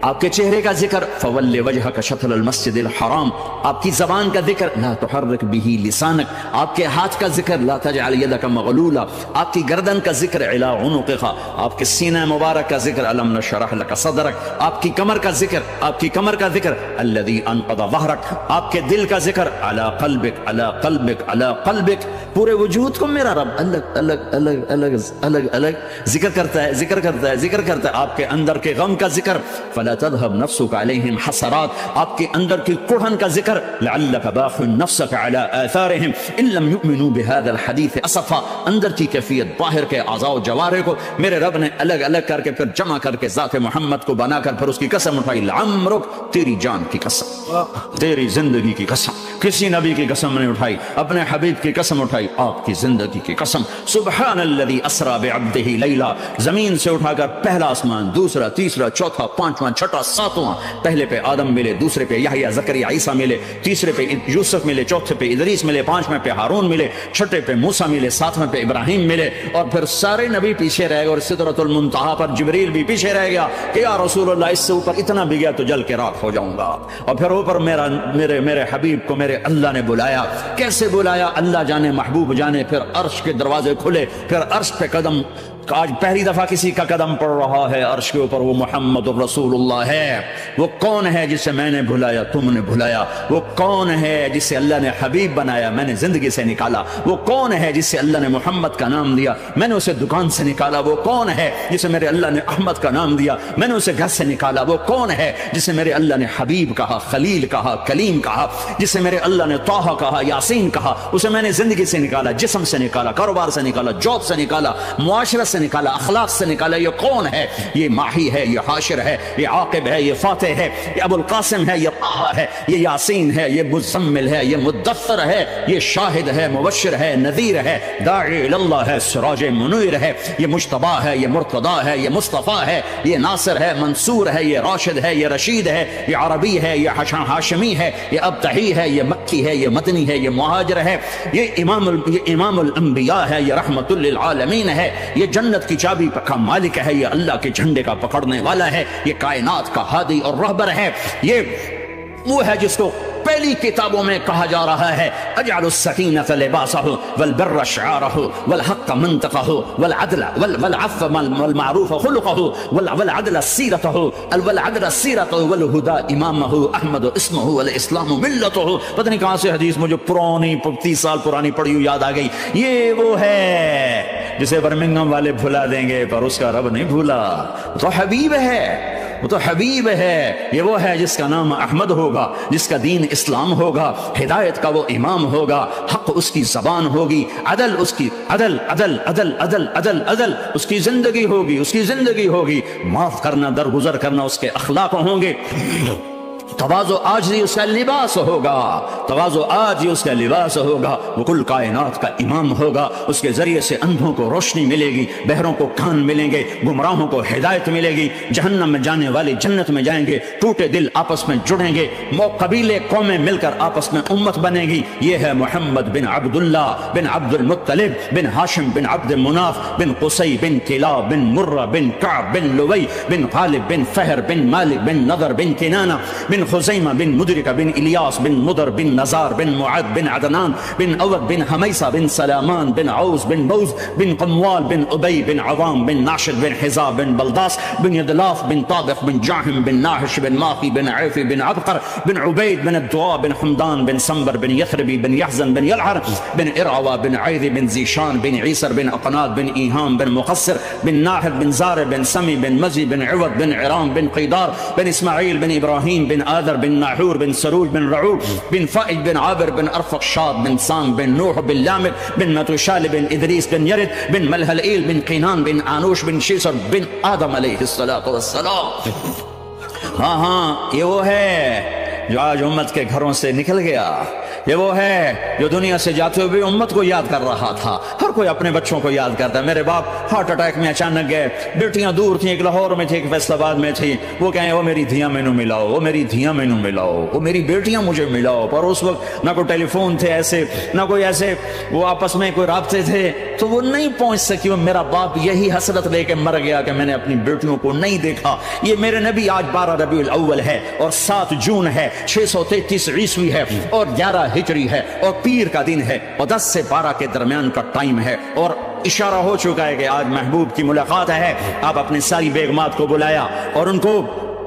A: آپ کے چہرے کا ذکر، فول وجہک شطر المسجد الحرام، آپ کی زبان کا ذکر، لا تحرک بہ لسانک، آپ کے ہاتھ کا ذکر، لا تجعل یدک مغلولہ، آپ کی گردن کا ذکر، الی عنقک، آپ کے سینہ مبارک کا ذکر، الم نشرح لک صدرک، آپ کی کمر کا ذکر، آپ کی کمر کا ذکر، الذی انقض ظہرک، آپ کے دل کا ذکر، علی قلبک علی قلبک علی قلبک۔ پورے وجود کو میرا رب الگ الگ الگ الگ الگ الگ ذکر کرتا ہے، ذکر کرتا ہے، ذکر کرتا ہے۔ آپ کے اندر کے غم کا ذکر، فلا تذهب نفسك عليهم حسرات، آپ کے اندر کی کڑھن کا ذکر، لعلك باخع نفسك على آثارهم ان لم يؤمنوا بهذا الحديث اسفا، اندر کی کیفیت باہر کے اعضاء و جوارح کو میرے رب نے الگ الگ کر کے پھر جمع کر کے ذات محمد کو بنا کر پھر اس کی قسم اٹھائی، لعمرک، تیری جان کی قسم، تیری زندگی کی قسم۔ کسی نبی کی قسم نہیں اٹھائی، اپنے حبیب کی قسم اٹھائی، آپ کی زندگی کی قسم۔ سبحان الذي اسرى بعبده ليلا، زمین سے اٹھا کر پہلا آسمان، دوسرا، تیسرا، چوتھا، پانچواں، چھٹا، ساتواں، پہلے پہ آدم ملے، دوسرے پہ یحییٰ، زکریا، عیسیٰ ملے، تیسرے پہ یوسف ملے، چوتھے پہ ادریس ملے، پانچویں پہ ہارون ملے، چھٹے پہ موسیٰ ملے، ساتویں پہ ابراہیم ملے، اور پھر سارے نبی پیچھے رہ گئے، اور سدرۃ المنتہا پر جبریل بھی پیچھے رہ گیا کہ یا رسول اللہ اس سے اوپر اتنا بھی گیا تو جل کے راکھ ہو جاؤں گا۔ اور پھر اوپر میرے حبیب کو میرے اللہ نے بلایا، کیسے بلایا اللہ جانے، محبوب جانے۔ پھر عرش کے دروازے کھلے، پھر عرش پہ قدم، آج پہلی دفعہ کسی کا قدم پڑ رہا ہے عرش کے اوپر، وہ محمد الرسول اللہ ہے۔ وہ کون ہے جسے میں نے بلایا، تم نے بلایا؟ وہ کون ہے جسے اللہ نے حبیب بنایا، میں نے زندگی سے نکالا؟ وہ کون ہے جسے اللہ نے محمد کا نام دیا، میں نے اسے دکان سے نکالا؟ وہ کون ہے جسے میرے اللہ نے احمد کا نام دیا، میں نے اسے گھر سے نکالا؟ وہ کون ہے جسے میرے اللہ نے حبیب کہا، خلیل کہا، کلیم کہا، جسے میرے اللہ نے طٰہٰ کہا، یاسین کہا؟ اسے میں نے زندگی سے نکالا، جسم سے نکالا، کاروبار سے نکالا، جاب سے نکالا، معاشرت سے نکالا، اخلاق سے نکالا۔ یہ کون ہے؟ یہ ماہی ہے، یہ حاشر ہے، یہ عاقب ہے، یہ فاتح ہے، یہ ابو القاسم ہے، یہ طٰہٰ ہے، یہ یاسین ہے، یہ مزمل ہے، یہ مدثر ہے، یہ شاہد ہے، مبشر ہے، نذیر ہے، داعی اللہ ہے، سراج منیر ہے، یہ مجتبیٰ ہے، یہ مرتضیٰ ہے، یہ مصطفیٰ ہے، یہ ناصر ہے، منصور ہے، یہ راشد ہے، یہ رشید ہے، یہ عربی ہے، یہ ہاشمی ہے، یہ ابتحی ہے، یہ مکی ہے، یہ مدنی ہے، یہ مہاجر ہے، یہ امام الانبیاء ہے، یہ رحمت للعالمین ہے، یہ جنت کی چابی کا مالک ہے، یہ اللہ کے جھنڈے کا پکڑنے والا ہے، یہ کائنات کا ہادی اور رہبر ہے، یہ وہ ہے جس کو پہلی کتابوں میں کہا جا رہا ہے اجعل السکینۃ لباسہ والبر شعارہ والحق منطقہ والعفو والمعروف خلقہ والعدل سیرتہ والہدى امامہ احمد اسمہ والاسلام ملتہ۔ پتہ نہیں کہاں سے حدیث مجھے پرانی 30 سال پرانی پڑھی یاد آ گئی۔ یہ وہ ہے جسے برمنگھم والے بھلا دیں گے پر اس کا رب نہیں بھولا، تو حبیب ہے، وہ تو حبیب ہے۔ یہ وہ ہے جس کا نام احمد ہوگا، جس کا دین اسلام ہوگا، ہدایت کا وہ امام ہوگا، حق اس کی زبان ہوگی، عدل اس کی عدل عدل عدل عدل عدل عدل اس کی زندگی ہوگی، اس کی زندگی ہوگی، معاف کرنا، درگزر کرنا اس کے اخلاق ہوں گے، تواضع عاجزی اس کا لباس ہوگا، تواضع عاجزی اس کا لباس ہوگا، وہ کل کائنات کا امام ہوگا، اس کے ذریعے سے اندھوں کو روشنی ملے گی، بہروں کو کان ملیں گے، گمراہوں کو ہدایت ملے گی، جہنم میں جانے والے جنت میں جائیں گے، ٹوٹے دل آپس میں جڑیں گے، قبیلے قومیں مل کر آپس میں امت بنے گی۔ یہ ہے محمد بن عبداللہ بن عبد المطلب بن ہاشم بن عبد مناف بن قصی بن کلاب بن مرہ بن کعب بن لوی بن غالب بن فہر بن مالک بن نضر بن کنانہ بن خزیمہ بن مدرکہ بن الیاس بن مدر بن نزار بن معد بن عدنان بن عود بن حمیسہ بن سلامان بن عوز بن بوز بن قموال بن ابی بن عوام بن ناشد بن حزاب بن بلداس بن یدلاف بن طابق بن جاہم بن ناحش بن ماقی بن عیفی بن عبقر بن عبید بن الدعاء بن حمدان بن سنبر بن یثربی بن یحزن بن یلعر بن ارعوى بن عیدی بن زیشان بن عیسر بن اقناد بن ایہام بن مقصر بن ناحد بن زار بن سمی بن مزی بن عوض بن عرام بن قیدار بن اسماعیل بن ابراہیم بن آدر بن ناحور بن سروج بن رعور بن فائج بن عابر بن ارفقشاد بن سام بن نوح بن لامد بن متوشال بن ادریس بن یرد بن ملہلئیل بن قینان بن آنوش بن شیسر بن آدم علیہ السلام۔ ہاں یہ وہ ہے جو آج امت کے گھروں سے نکل گیا، یہ وہ ہے جو دنیا سے جاتے ہوئے امت کو یاد کر رہا تھا۔ ہر کوئی اپنے بچوں کو یاد کرتا ہے۔ میرے باپ ہارٹ اٹیک میں اچانک گئے، بیٹیاں دور تھیں، ایک لاہور میں تھی، ایک فیصل آباد میں تھی، وہ کہیں وہ میری دھیاں مینوں ملاؤ، وہ میری دھیاں مینوں ملاؤ، وہ میری بیٹیاں مجھے ملاؤ۔ پر اس وقت نہ کوئی ٹیلی فون تھے ایسے، نہ کوئی ایسے وہ آپس میں کوئی رابطے تھے، تو وہ نہیں پہنچ سکی۔ وہ میرا باپ یہی حسرت لے کے مر گیا کہ میں نے اپنی بیٹیوں کو نہیں دیکھا۔ یہ میرے نبی آج 12 ربیع الاول ہے اور 7 جون ہے، 633 عیسوی ہے اور 11 ہجری ہے اور پیر کا دن ہے اور 10 سے 12 کے درمیان کا ٹائم ہے، اور اشارہ ہو چکا ہے کہ آج محبوب کی ملاقات ہے۔ آپ اپنی ساری بیگمات کو بلایا اور ان کو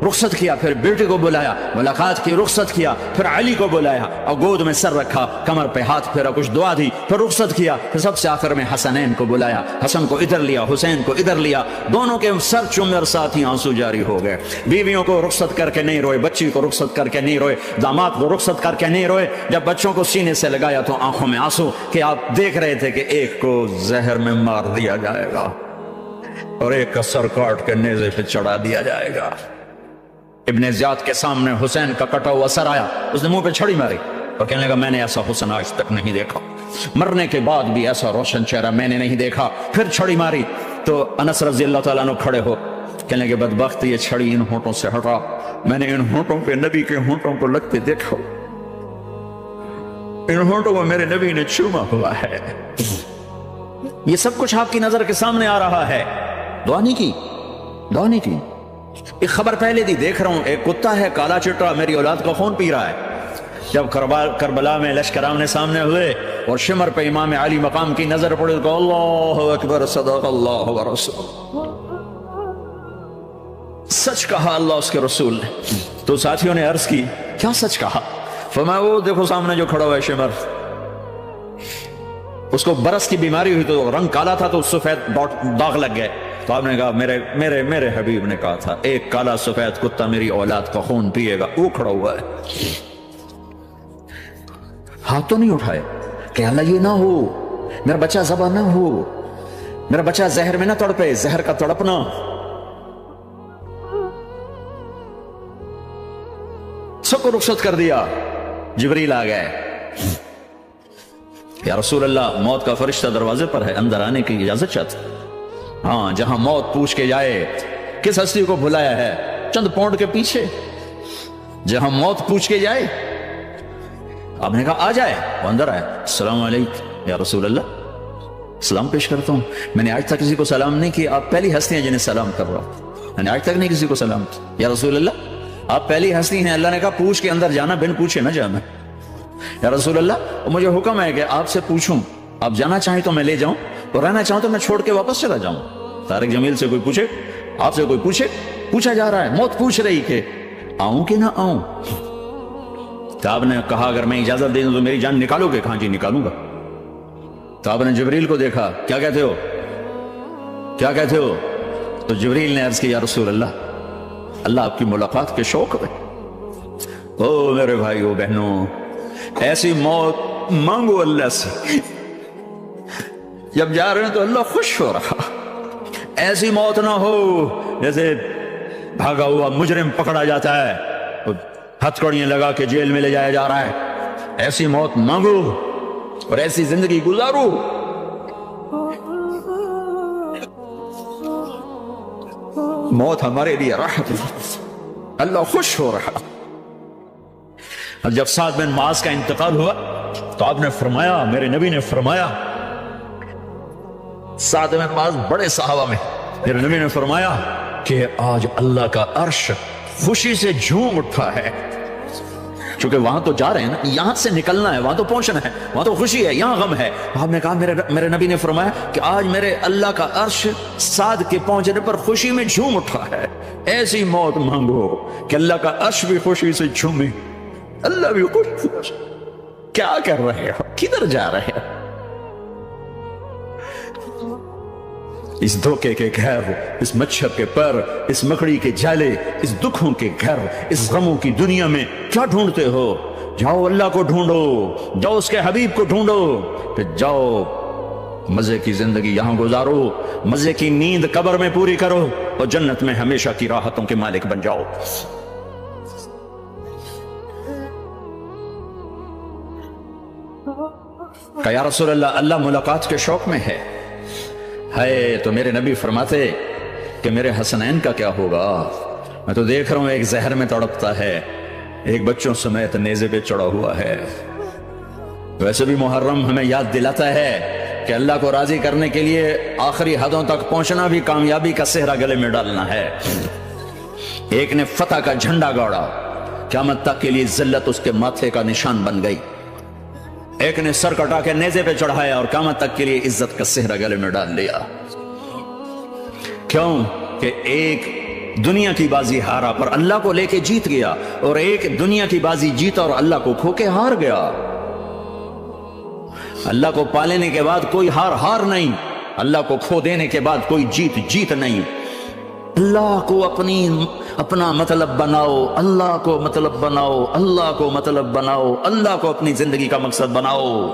A: رخصت کیا، پھر بیٹے کو بلایا، ملاقات کی، رخصت کیا، پھر علی کو بلایا اور گود میں سر رکھا، کمر پہ ہاتھ پھیرا، کچھ دعا دی، پھر رخصت کیا، پھر سب سے آخر میں حسنین کو بلایا، حسن کو ادھر لیا، حسین کو ادھر لیا، دونوں کے سر چومے اور ساتھ ہی آنسو جاری ہو گئے۔ بیویوں کو رخصت کر کے نہیں روئے، بچی کو رخصت کر کے نہیں روئے، داماد کو رخصت کر کے نہیں روئے۔ جب بچوں کو سینے سے لگایا تو آنکھوں میں آنسو کہ آپ دیکھ رہے تھے کہ ایک کو زہر میں مار دیا جائے گا اور ایک کا سر کاٹ کے نیزے پہ چڑھا دیا جائے گا۔ ابن زیاد کے سامنے حسین کا کٹا ہوا سر آیا، اس نے منہ پہ چھڑی ماری اور کہنے لگا میں نے ایسا حسن آج تک نہیں دیکھا، مرنے کے بعد بھی ایسا روشن چہرہ میں نے نہیں دیکھا۔ پھر چھڑی ماری تو انس رضی اللہ تعالیٰ عنہ کھڑے ہو، کہنے لگے بدبخت یہ چھڑی ان ہونٹوں سے ہٹا، میں نے ان ہونٹوں پہ نبی کے ہونٹوں کو لگتے دیکھا، ان ہونٹوں کو میرے نبی نے چوما ہوا ہے۔ یہ سب کچھ آپ کی نظر کے سامنے آ رہا ہے، دعا نہیں کی، دعا نہیں کی۔ ایک خبر پہلے دی دیکھ رہا ہوں، ایک کتا ہے کالا چٹا میری اولاد کا خون پی رہا ہے۔ جب کربلا میں لشکر آمنے سامنے ہوئے اور شمر پہ امام علی مقام کی نظر پڑی تو اللہ اکبر، صدق اللہ ورسول، سچ کہا اللہ اس کے رسول نے۔ تو ساتھیوں نے عرض کی کیا سچ کہا؟ فرمایا وہ دیکھو سامنے جو کھڑا ہوا ہے شمر، اس کو برس کی بیماری ہوئی تو رنگ کالا تھا تو سفید داغ لگ گئے، تو آپ نے کہا میرے حبیب نے کہا تھا ایک کالا سفید کتا میری اولاد کا خون پیے گا، وہ کھڑا ہوا ہے۔ ہاتھ تو نہیں اٹھائے کہ اللہ یہ نہ ہو، میرا بچہ ذبح نہ ہو، میرا بچہ زہر میں نہ تڑپے، زہر کا تڑپنا۔ سب کو رخصت کر دیا، جبریل آ گئے، یا رسول اللہ موت کا فرشتہ دروازے پر ہے، اندر آنے کی اجازت چاہتا۔ ہاں جہاں موت پوچھ کے جائے، کس ہستی کو بھلایا ہے؟ چند پونڈ کے پیچھے جہاں موت پوچھ کے جائے، آپ نے کہا آ جائے، وہ اندر آئے، السلام علیکم یا رسول اللہ، سلام پیش کرتا ہوں، میں نے آج تک کسی کو سلام نہیں کیا، آپ پہلی ہستی ہیں جنہیں سلام کر رہا ہوں، میں نے آج تک نہیں کسی کو سلام کیا یا رسول اللہ، آپ پہلی ہستی ہیں۔ اللہ نے کہا پوچھ کے اندر جانا، بن پوچھے نہ جانا یا رسول اللہ، مجھے حکم ہے کہ آپ سے پوچھوں، آپ جانا چاہیں تو میں لے جاؤں اور رہنا چاہوں تو میں چھوڑ کے واپس چلا جاؤں۔ طارق جمیل سے کوئی پوچھے، آپ سے کوئی پوچھے، پوچھا جا رہا ہے، موت پوچھ رہی کہ آؤں کہ نہ آؤں؟ تو آپ نے کہا اگر میں اجازت دے دوں تو میری جان نکالو گے؟ کہاں جی نکالوں گا۔ تو آپ نے جبریل کو دیکھا، کیا کہتے ہو، کیا کہتے ہو؟ تو جبریل نے عرض کی یا رسول اللہ، اللہ آپ کی ملاقات کے شوق ہے۔ او میرے بھائیو بہنوں، ایسی موت مانگو اللہ سے، جب جا رہے ہیں تو اللہ خوش ہو رہا، ایسی موت نہ ہو جیسے بھاگا ہوا مجرم پکڑا جاتا ہے، ہتھکڑیاں لگا کے جیل میں لے جایا جا رہا ہے، ایسی موت مانگو اور ایسی زندگی گزارو موت ہمارے لیے راحت ہے، اللہ خوش ہو رہا۔ اور جب سعد بن معاذ کا انتقال ہوا تو آپ نے فرمایا، میرے نبی نے فرمایا، سعد بن معاذ بڑے صحابہ میں، میرے نبی نے فرمایا کہ آج اللہ کا عرش خوشی سے جھوم اٹھا ہے، چونکہ وہاں تو جا رہے ہیں نا، یہاں سے نکلنا ہے، وہاں تو پہنچنا ہے، وہاں تو خوشی ہے، یہاں غم ہے۔ آپ نے کہا، میرے نبی نے فرمایا کہ آج میرے اللہ کا عرش سعد کے پہنچنے پر خوشی میں جھوم اٹھا ہے۔ ایسی موت مانگو کہ اللہ کا عرش بھی خوشی سے جھومے، اللہ بھی خوش۔ کیا کر رہے ہو؟ کدھر جا رہے ہو؟ اس دھوکے کے گھر، اس مچھر کے پر، اس مکڑی کے جالے، اس دکھوں کے گھر، اس غموں کی دنیا میں کیا ڈھونڈتے ہو؟ جاؤ اللہ کو ڈھونڈو، جاؤ اس کے حبیب کو ڈھونڈو، پھر جاؤ مزے کی زندگی یہاں گزارو، مزے کی نیند قبر میں پوری کرو، اور جنت میں ہمیشہ کی راحتوں کے مالک بن جاؤ۔ کہ یا رسول اللہ، اللہ ملاقات کے شوق میں ہے تو میرے نبی فرماتے کہ میرے حسنین کا کیا ہوگا؟ میں تو دیکھ رہا ہوں ایک زہر میں تڑپتا ہے، ایک بچوں سمیت نیزے پہ چڑھا ہوا ہے۔ ویسے بھی محرم ہمیں یاد دلاتا ہے کہ اللہ کو راضی کرنے کے لیے آخری حدوں تک پہنچنا بھی کامیابی کا صحرا گلے میں ڈالنا ہے۔ ایک نے فتح کا جھنڈا گاڑا، قیامت تک کے لیے ذلت اس کے ماتھے کا نشان بن گئی۔ ایک نے سر کٹا کے نیزے پہ چڑھایا اور قیامت تک کے لیے عزت کا صحرا گلے میں ڈال لیا۔ کیوں کہ ایک دنیا کی بازی ہارا پر اللہ کو لے کے جیت گیا، اور ایک دنیا کی بازی جیتا اور اللہ کو کھو کے ہار گیا۔ اللہ کو پا لینے کے بعد کوئی ہار نہیں، اللہ کو کھو دینے کے بعد کوئی جیت نہیں۔ اللہ کو اپنا مطلب بناؤ، اللہ کو مطلب بناؤ، اللہ کو مطلب بناؤ، اللہ کو اپنی زندگی کا مقصد بناؤ۔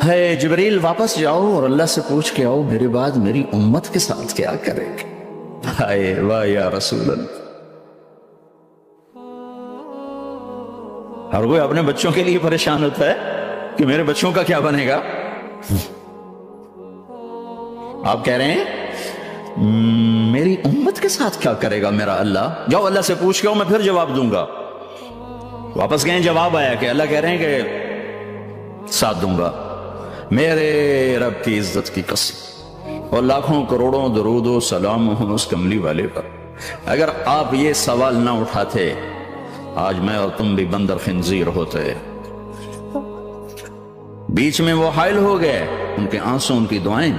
A: ہے جبریل واپس جاؤ اور اللہ سے پوچھ کے آؤ میرے بعد میری امت کے ساتھ کیا کرے گے؟ ہائے واہ یا رسول اللہ۔ ہر کوئی اپنے بچوں کے لیے پریشان ہوتا ہے کہ میرے بچوں کا کیا بنے گا۔ آپ کہہ رہے ہیں میری امت کے ساتھ کیا کرے گا میرا اللہ؟ جاؤ اللہ سے پوچھ کے آؤ، میں پھر جواب دوں گا۔ واپس گئے، جواب آیا کہ اللہ کہہ رہے ہیں کہ ساتھ دوں گا، میرے رب کی عزت کی قسم، اور لاکھوں کروڑوں درود و سلام ہوں اس کملی والے پر۔ اگر آپ یہ سوال نہ اٹھاتے، آج میں اور تم بھی بندر خنزیر ہوتے۔ بیچ میں وہ حائل ہو گئے، ان کے آنسو، ان کی دعائیں۔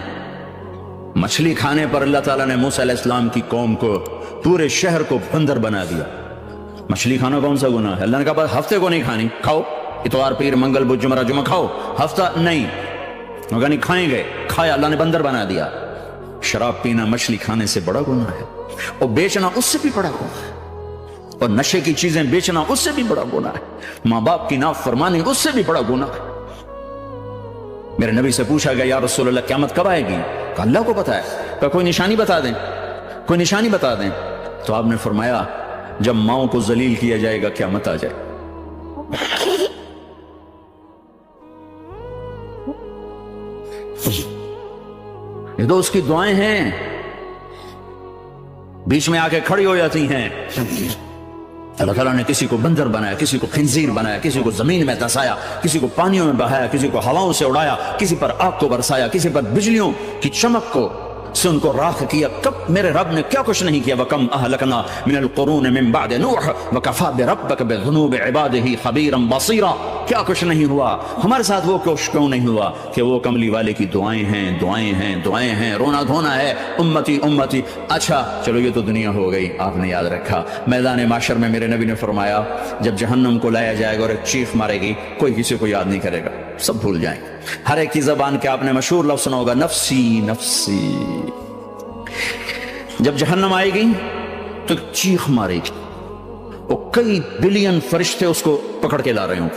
A: مچھلی کھانے پر اللہ تعالیٰ نے موسیٰ علیہ السلام کی قوم کو، پورے شہر کو بندر بنا دیا۔ مچھلی کھانا کون سا گناہ ہے؟ اللہ نے کہا بس ہفتے کو نہیں کھانی، کھاؤ، اتوار پیر منگل بدھ جمعہ جمعہ کھاؤ، ہفتہ نہیں۔ مگر نہیں کھائیں گے، کھایا، اللہ نے بندر بنا دیا۔ شراب پینا مچھلی کھانے سے بڑا گناہ ہے، اور بیچنا اس سے بھی بڑا گناہ ہے، اور نشے کی چیزیں بیچنا اس سے بھی بڑا گناہ ہے، ماں باپ کی نافرمانی اس سے بھی بڑا گناہ ہے۔ میرے نبی سے پوچھا گیا یا رسول اللہ قیامت کب آئے گی؟ کہ اللہ کو پتا ہے۔ کہ کوئی نشانی بتا دیں، کوئی نشانی بتا دیں۔ تو آپ نے فرمایا جب ماؤں کو ذلیل کیا جائے گا قیامت آ جائے۔ یہ تو اس کی دعائیں ہیں، بیچ میں آ کے کھڑی ہو جاتی ہیں۔ اللہ تعالیٰ نے کسی کو بندر بنایا، کسی کو خنزیر بنایا، کسی کو زمین میں دھسایا، کسی کو پانیوں میں بہایا، کسی کو ہواؤں سے اڑایا، کسی پر آگ کو برسایا، کسی پر بجلیوں کی چمک کو سے ان کو راکھ کیا۔ کب میرے رب نے کیا کچھ نہیں کیا؟ وَكَمْ أَهْلَكْنَا مِنَ الْقُرُونِ مِنْ بَعْدِ نُوحٍ وَكَفَىٰ بِرَبِّكَ بِذُنُوبِ عِبَادِهِ خَبِيرًا بَصِيرًا۔ کیا کچھ نہیں ہوا؟ ہمارے ساتھ وہ کچھ کیوں نہیں ہوا کہ وہ کملی والے کی دعائیں ہیں، دعائیں ہیں، دعائیں ہیں، رونا دھونا ہے، امتی امتی۔ اچھا چلو یہ تو دنیا ہو گئی، آپ نے یاد رکھا میدان معاشر میں میرے نبی نے فرمایا جب جہنم کو لایا جائے گا اور ایک چیخ مارے گی، کوئی کسی کو یاد نہیں کرے گا، سب بھول جائیں گے۔ ہر ایک کی زبان کے آپ نے مشہور لفظ سنا ہوگا، نفسی نفسی۔ جب جہنم آئے گی تو چیخ مارے گی، وہ کئی بلین فرشتے اس کو پکڑ کے لا رہے ہوں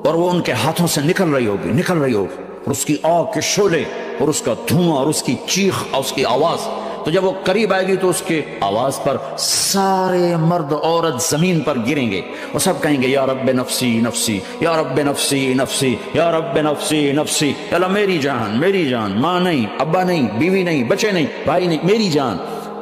A: اور وہ ان کے ہاتھوں سے نکل رہی ہوگی، اور اس کی آگ کے شعلے اور اس کا دھواں اور اس کی چیخ اور اس کی آواز تو جب وہ قریب آئے گی تو اس کے آواز پر سارے مرد عورت زمین پر گریں گے اور سب کہیں گے یا رب نفسی نفسی، یا رب نفسی نفسی، یا رب نفسی نفسی، یا اللہ میری جان میری جان، ماں نہیں، ابا نہیں، بیوی نہیں، بچے نہیں، بھائی نہیں، میری جان۔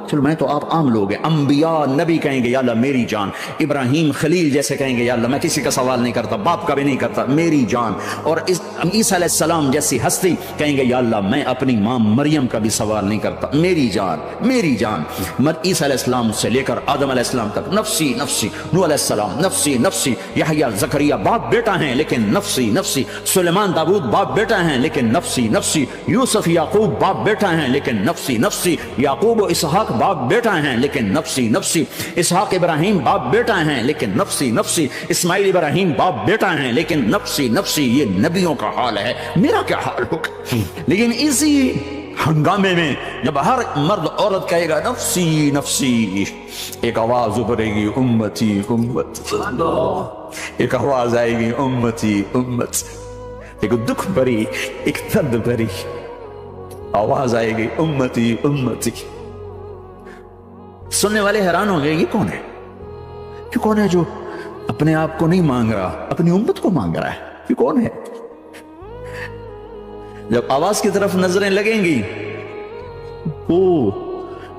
A: چلو میں تو آپ عام لوگ ہیں، انبیاء نبی کہیں گے یا اللہ میری جان، ابراہیم خلیل جیسے کہیں گے یا اللہ میں کسی کا سوال نہیں کرتا، باپ کا بھی نہیں کرتا، میری جان، اور عیسیٰ علیہ السلام جیسی ہستی کہیں گے یا اللہ میں اپنی ماں مریم کا بھی سوال نہیں کرتا، میری جان میری جان۔ عیسیٰ علیہ السلام سے لے کر آدم علیہ السلام تک نفسی نفسی، نوح علیہ السلام نفسی نفسی، یحییٰ زکریا باپ بیٹا ہیں لیکن نفسی نفسی، سلیمان داؤد باپ بیٹا ہیں لیکن نفسی نفسی، یوسف یعقوب باپ بیٹا ہیں لیکن نفسی نفسی، یعقوب و اسحاق باپ بیٹا ہیں لیکن نفسی نفسی، اسحاق ابراہیم باپ بیٹا ہیں لیکن نفسی نفسی، اسماعیل ابراہیم باپ بیٹا ہیں لیکن نفسی نفسی۔ یہ نبیوں کا حال ہے، میرا کیا حال ہوگا؟ لیکن اسی ہنگامے میں جب ہر مرد عورت کہے گا نفسی نفسی، ایک آواز ابھرے گی امتی امتی، ایک آواز آئے گی امتی امتی، ایک دکھ بھری ایک درد بھری آواز آئے گی امتی امتی۔ سننے والے حیران ہوں گے یہ کون ہے؟ یہ کون ہے جو اپنے آپ کو نہیں مانگ رہا، اپنی امت کو مانگ رہا ہے؟ یہ کون ہے؟ جب آواز کی طرف نظریں لگیں گی، او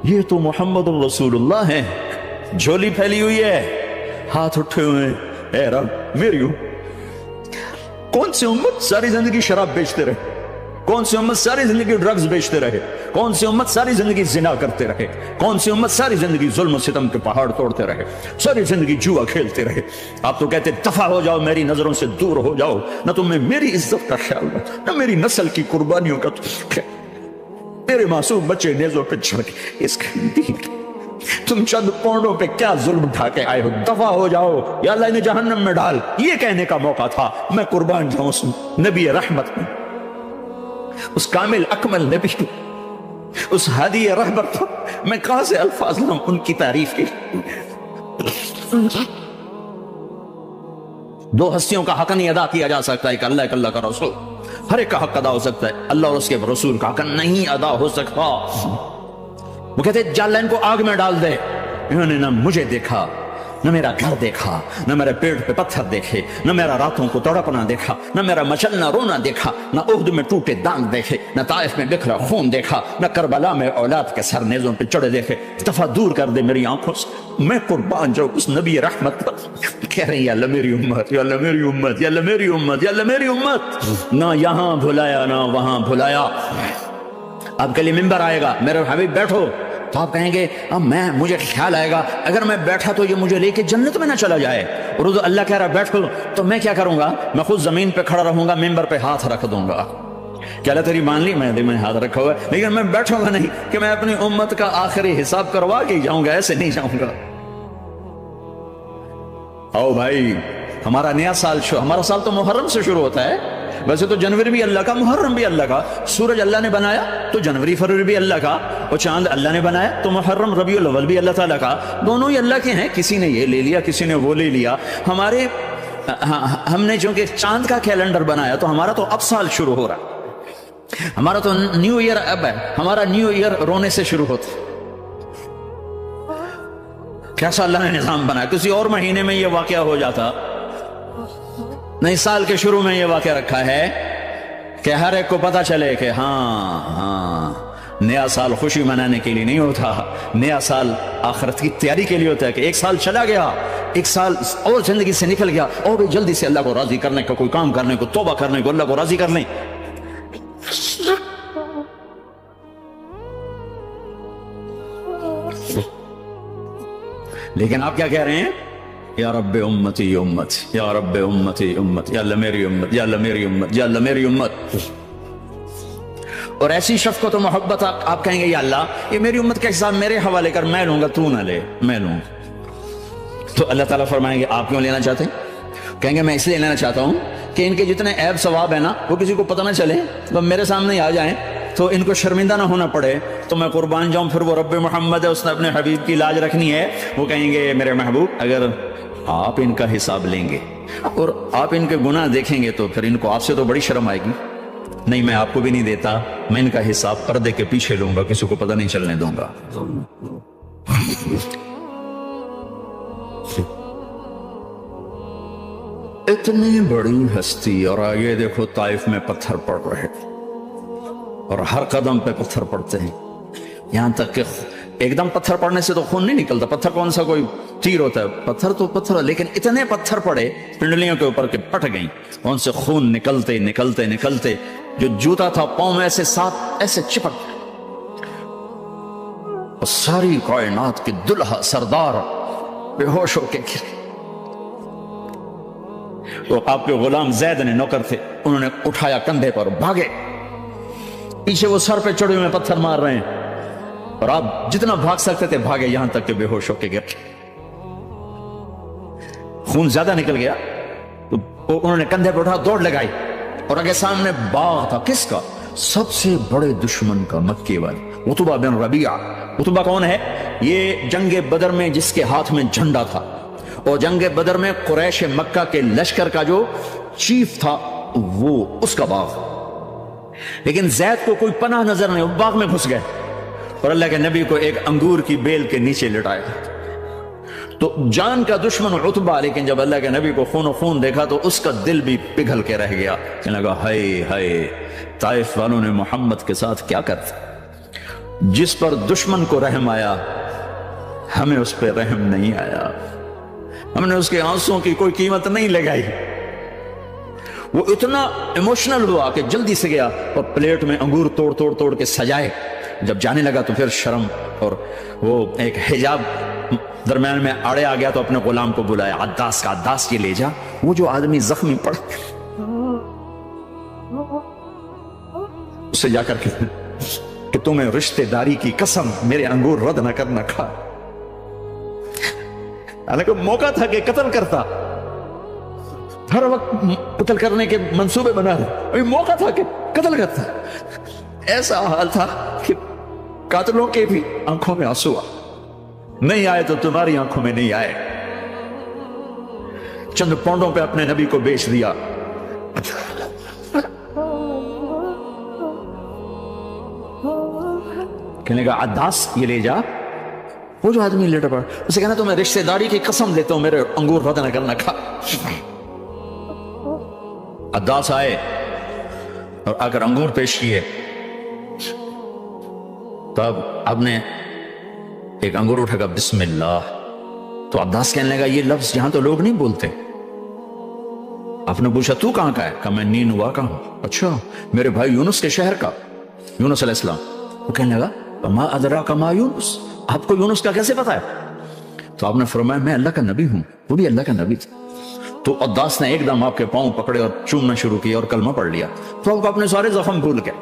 A: یہ تو محمد الرسول اللہ ہے، جھولی پھیلی ہوئی ہے، ہاتھ اٹھے ہوئے، اے رب میری کون سی امت ساری زندگی شراب بیچتے رہے، کون سی امت ساری زندگی ڈرگز بیچتے رہے، کون سی امت ساری زندگی زنا کرتے رہے، کون سی امت ساری زندگی ظلم و ستم کے پہاڑ توڑتے رہے، ساری زندگی جوا کھیلتے رہے۔ آپ تو کہتے دفع ہو جاؤ، میری نظروں سے دور ہو جاؤ، نہ تمہیں میری عزت کا خیال ہے، نہ میری نسل کی قربانیوں کا میرے معصوم بچے نیزوں پہ چڑھ کے اس دین تم چند پونڈوں پہ کیا ظلم اٹھا کے آئے ہو، دفع ہو جاؤ یا اللہ انہیں جہنم میں ڈال۔ یہ کہنے کا موقع تھا، میں قربان جاؤں اس نبی رحمت میں، اس کامل اکمل نبی، اس ہادی رہبر پر میں کہاں سے الفاظ لوں ان کی تعریف کی۔ دو ہستیوں کا حق نہیں ادا کیا جا سکتا، ایک اللہ ایک اللہ کا رسول، ہر ایک کا حق ادا ہو سکتا ہے، اللہ اور اس کے رسول کا حق نہیں ادا ہو سکتا۔ وہ کہتے جا اللہ ان کو آگ میں ڈال دے، انہوں نے نہ مجھے دیکھا، نہ میرا گھر دیکھا، نہ میرے پیٹ پہ پتھر دیکھے، نہ میرا راتوں کو تڑپنا دیکھا، نہ میرا مچلنا رونا دیکھا، نہ احد میں ٹوٹے دانت دیکھے، نہ طائف میں بکھرا خون دیکھا، نہ کربلا میں اولاد کے سر نیزوں پہ چڑھے دیکھے۔ دفعہ دور کر دے میری آنکھوں سے، میں قربان جاؤں اس نبی رحمت پر۔ کہہ رہے ہیں یا اللہ میری امت، یا اللہ میری امت، یا اللہ میری امت، یا اللہ میری امت، نہ یہاں بھلایا نہ وہاں بھلایا۔ اب کے لیے ممبر آئے گا، میرے حبیب بیٹھو، تو آپ کہیں گے اب مجھے خیال آئے گا اگر میں بیٹھا تو یہ مجھے لے کے جنت میں نہ چلا جائے، اور اللہ کہہ رہا بیٹھو تو میں کیا کروں گا؟ میں خود زمین پہ کھڑا رہوں گا، ممبر پہ ہاتھ رکھ دوں گا کہ اللہ تیری مان لی، میں ہاتھ رکھا ہوا ہے، لیکن میں بیٹھوں گا نہیں کہ میں اپنی امت کا آخری حساب کروا کے جاؤں گا، ایسے نہیں جاؤں گا۔ آؤ بھائی، ہمارا نیا سال ہمارا سال تو محرم سے شروع ہوتا ہے، ویسے تو جنوری بھی اللہ کا، محرم بھی اللہ کا، سورج اللہ نے بنایا تو جنوری فروری بھی اللہ کا، اور چاند اللہ نے بنایا تو محرم ربیع الاول بھی اللہ تعالیٰ کا، دونوں ہی اللہ کے ہیں، کسی نے یہ لے لیا کسی نے وہ لے لیا۔ ہم نے چونکہ چاند کا کیلنڈر بنایا تو ہمارا تو اب سال شروع ہو رہا، ہمارا تو نیو ایئر اب ہے، ہمارا نیو ایئر رونے سے شروع ہوتا۔ کیسا اللہ نے نظام بنایا، کسی اور مہینے میں یہ واقعہ ہو جاتا، نئی سال کے شروع میں یہ واقعہ رکھا ہے کہ ہر ایک کو پتا چلے کہ ہاں نیا سال خوشی منانے کے لیے نہیں ہوتا، نیا سال آخرت کی تیاری کے لیے ہوتا ہے کہ ایک سال چلا گیا، ایک سال اور زندگی سے نکل گیا، اور بھی جلدی سے اللہ کو راضی کرنے کا کوئی کام کرنے کو، توبہ کرنے کو، اللہ کو راضی کر لیں۔ لیکن آپ کیا کہہ رہے ہیں؟ یا رب امتی امت، یا رب امتی امت، یا اللہ میری امت، یا اللہ میری امت، یا اللہ میری امت۔ اور ایسی شفقت و محبت آپ کہیں گے یا اللہ یہ میری امت کا حساب میرے حوالے کر، میں لوں گا، تو نہ لے، میں لوں گا۔ تو اللہ تعالیٰ فرمائیں گے آپ کیوں لینا چاہتے ہیں؟ کہیں گے میں اس لیے لینا چاہتا ہوں کہ ان کے جتنے عیب ثواب ہیں نا وہ کسی کو پتہ نہ چلے، تو میرے سامنے آ جائیں تو ان کو شرمندہ نہ ہونا پڑے، تو میں قربان جاؤں۔ پھر وہ رب محمد ہے، اس نے اپنے حبیب کی لاج رکھنی ہے، وہ کہیں گے میرے محبوب اگر آپ ان کا حساب لیں گے اور آپ ان کے گناہ دیکھیں گے تو پھر ان کو آپ سے تو بڑی شرم آئے گی، نہیں میں آپ کو بھی نہیں دیتا، میں ان کا حساب پردے کے پیچھے لوں گا، کسی کو پتہ نہیں چلنے دوں گا۔ اتنی بڑی ہستی، اور آگے دیکھو طائف میں پتھر پڑ رہے، اور ہر قدم پہ پتھر پڑتے ہیں، یہاں تک کہ ایک دم پتھر پڑنے سے تو خون نہیں نکلتا، پتھر کون سا کوئی تیر ہوتا ہے، پتھر تو پتھر، لیکن اتنے پتھر پڑے پنڈلیوں کے اوپر کہ پھٹ گئیں، ان سے خون نکلتے نکلتے نکلتے جو جوتا تھا پاؤں میں ایسے ساتھ ایسے چپک، اور ساری کائنات کی دلہا سردار بے ہوش ہو کے گرے۔ تو آپ کے غلام زید نے نوکر تھے، انہوں نے اٹھایا کندھے پر، بھاگے، پیچھے وہ سر پہ چڑھے ہوئے پتھر مار رہے ہیں، اور آپ جتنا بھاگ سکتے تھے بھاگے، یہاں تک کہ بے ہوش ہو کے گر گئے۔ خون زیادہ نکل گیا تو انہوں نے کندھے پہ اٹھا، دوڑ لگائی، اور آگے سامنے باغ تھا، کس کا؟ سب سے بڑے دشمن کا، مکی والے عتبہ بن ربیعہ۔ عتبہ کون ہے؟ یہ جنگ بدر میں جس کے ہاتھ میں جھنڈا تھا، اور جنگ بدر میں قریش مکہ کے لشکر کا جو چیف تھا وہ اس کا باغ، لیکن زید کو کوئی پناہ نظر نہیں، وہ باغ میں گھس گئے، اور اللہ کے نبی کو ایک انگور کی بیل کے نیچے لٹایا۔ تو جان کا دشمن عتبہ، لیکن جب اللہ کے نبی کو خون و خون دیکھا تو اس کا دل بھی پگھل کے رہ گیا، کہنے لگا ہائے ہائے، طائف والوں نے محمد کے ساتھ کیا کرتا، جس پر دشمن کو رحم آیا ہمیں اس پہ رحم نہیں آیا، ہم نے اس کے آنسوں کی کوئی قیمت نہیں لگائی۔ وہ اتنا ایموشنل ہوا کہ جلدی سے گیا اور پلیٹ میں انگور توڑ توڑ توڑ کے سجائے، جب جانے لگا تو پھر شرم اور وہ ایک حجاب درمیان میں آڑے آ گیا، تو اپنے غلام کو بلایا، عداس کا، عداس یہ لے جا وہ جو آدمی زخمی پڑ، اسے جا کر کے کہ تمہیں رشتہ داری کی قسم میرے انگور رد نہ کرنا کھا۔ حالانکہ موقع تھا کہ قتل کرتا، ہر وقت قتل کرنے کے منصوبے بنا رہے، ابھی موقع تھا کہ قتل کرتا، ایسا حال تھا کہ قاتلوں کے بھی آنکھوں میں آنسو نہیں آئے تو تمہاری آنکھوں میں نہیں آئے۔ چند پونڈوں پہ اپنے نبی کو بیچ دیا۔ کہنے کا عداس یہ لے جا، وہ جو آدمی لیٹا پڑا، اسے کہنا تو میں رشتہ داری کی قسم لیتا ہوں میرے انگور رد نہ کرنا کھا۔ عداس آئے اور آ کر انگور پیش کیے، تب آپ نے ایک انگور اٹھا کر بسم اللہ، تو عداس کہنے لگا یہ لفظ یہاں تو لوگ نہیں بولتے۔ آپ نے پوچھا تو کہاں کا ہے؟ کہا میں نینوا کا ہوں۔ اچھا، میرے بھائی یونس کے شہر کا، یونس علیہ السلام۔ وہ کہنے لگا ما ادراک ما یونس، آپ کو یونس کا کیسے پتا ہے؟ تو آپ نے فرمایا میں اللہ کا نبی ہوں، وہ بھی اللہ کا نبی تھا۔ تو عداس نے ایک دم آپ کے پاؤں پکڑے اور چومنا شروع کیا اور کلمہ پڑھ لیا، تو آپ کو اپنے سارے زخم بھول گئے۔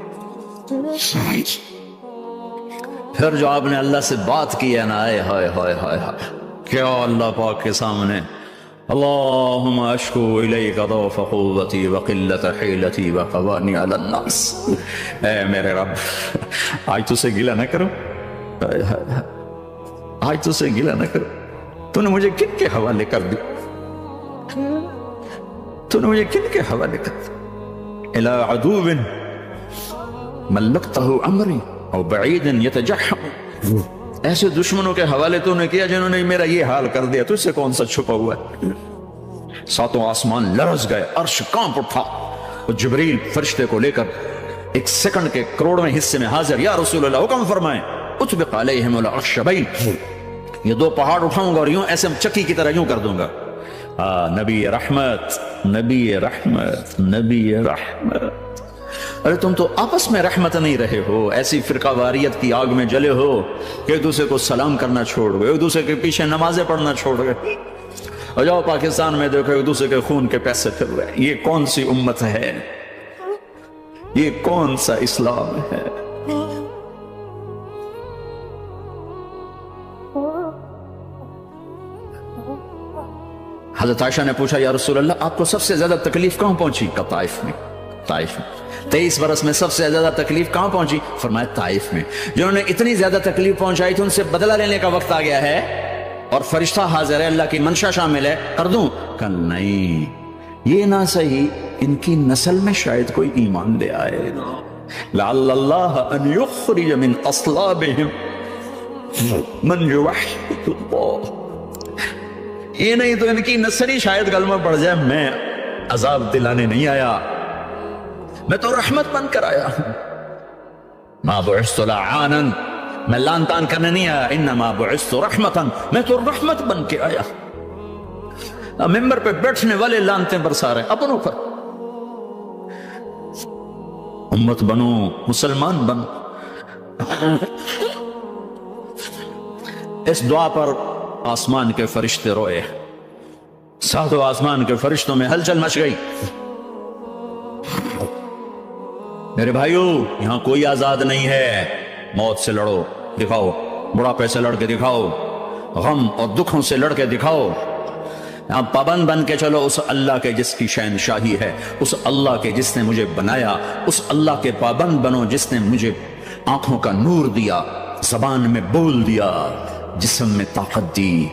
A: پھر جو آپ نے اللہ سے بات کی ہے نا، آئے ہائے ہائے ہائے ہائے، کیا اللہ پاک کے سامنے اللہم اشکو الیک ضعف قوتی وقلت حیلتی وقوانی علی الناس، اے میرے رب آج تو سے گلہ نہ کرو، آج تو سے گلہ نہ کرو، تو نے مجھے کن کے حوالے کر دی، تو نے مجھے کن کے حوالے کر دی، الی عدو ملکتہ عمری او بعید یتجحم، ایسے دشمنوں کے حوالے تو نے کیا جنہوں نے میرا یہ حال کر دیا، تو اس سے کون سا چھپا ہوا ہے؟ ساتوں آسمان لرز گئے، عرش کانپ اٹھا، اور جبریل فرشتے کو لے کر ایک سیکنڈ کے کروڑویں حصے میں حاضر، یا رسول اللہ حکم فرمائیں اطبق علیہم الاخشبین، یہ دو پہاڑ اٹھاؤں گا اور یوں ایسے چکی کی طرح یوں کر دوں گا۔ نبی رحمت، نبی رحمت، نبی رحمت، ارے تم تو آپس میں رحمت نہیں رہے ہو، ایسی فرقہ واریت کی آگ میں جلے ہو کہ ایک دوسرے کو سلام کرنا چھوڑ گئے، ایک دوسرے کے پیچھے نمازیں پڑھنا چھوڑ گئے، اور جاؤ پاکستان میں دیکھو ایک دوسرے کے خون کے پیسے پھر رہے ہیں۔ یہ کون سی امت ہے؟ یہ کون سا اسلام ہے؟ حضرت عائشہ نے پوچھا یا رسول اللہ آپ کو سب سے زیادہ تکلیف کہاں پہنچی؟ کہا طائف میں۔ طائف میں 23 برس میں سب سے زیادہ تکلیف کہاں پہنچی؟ فرمایا طائف میں۔ جنہوں نے اتنی زیادہ تکلیف پہنچائی تھی ان سے بدلہ لینے کا وقت آ گیا ہے، اور فرشتہ حاضر ہے، اللہ کی منشا شامل ہے، کر دوں؟ کہا نہیں، یہ نہ صحیح ان کی نسل میں شاید کوئی ایمان لے آئے. لعل اللہ ان یخرج من اصلابہم من یوحد اللہ. یہ نہیں تو ان کی نسل ہی شاید کلمہ پڑھ جائے. میں عذاب دلانے نہیں آیا، میں تو رحمت بن کر آیا. ما بعثت لعانا، میں لان تان کرنے نہیں آیا. انما بعثت رحمتا، میں تو رحمت بن کے آیا. ممبر پہ بیٹھنے والے لانتے برسا رہے اپنوں پر. امت بنو، مسلمان بنو. اس دعا پر آسمان کے فرشتے روئے. ساتوں آسمان کے فرشتوں میں ہلچل مچ گئی. میرے بھائیو، یہاں کوئی آزاد نہیں ہے. موت سے لڑو، دکھاؤ. بڑھاپے سے لڑ کے دکھاؤ. غم اور دکھوں سے لڑ کے دکھاؤ. یہاں پابند بن کے چلو اس اللہ کے جس کی شہنشاہی ہے، اس اللہ کے جس نے مجھے بنایا. اس اللہ کے پابند بنو جس نے مجھے آنکھوں کا نور دیا، زبان میں بول دیا، جسم میں طاقت دی،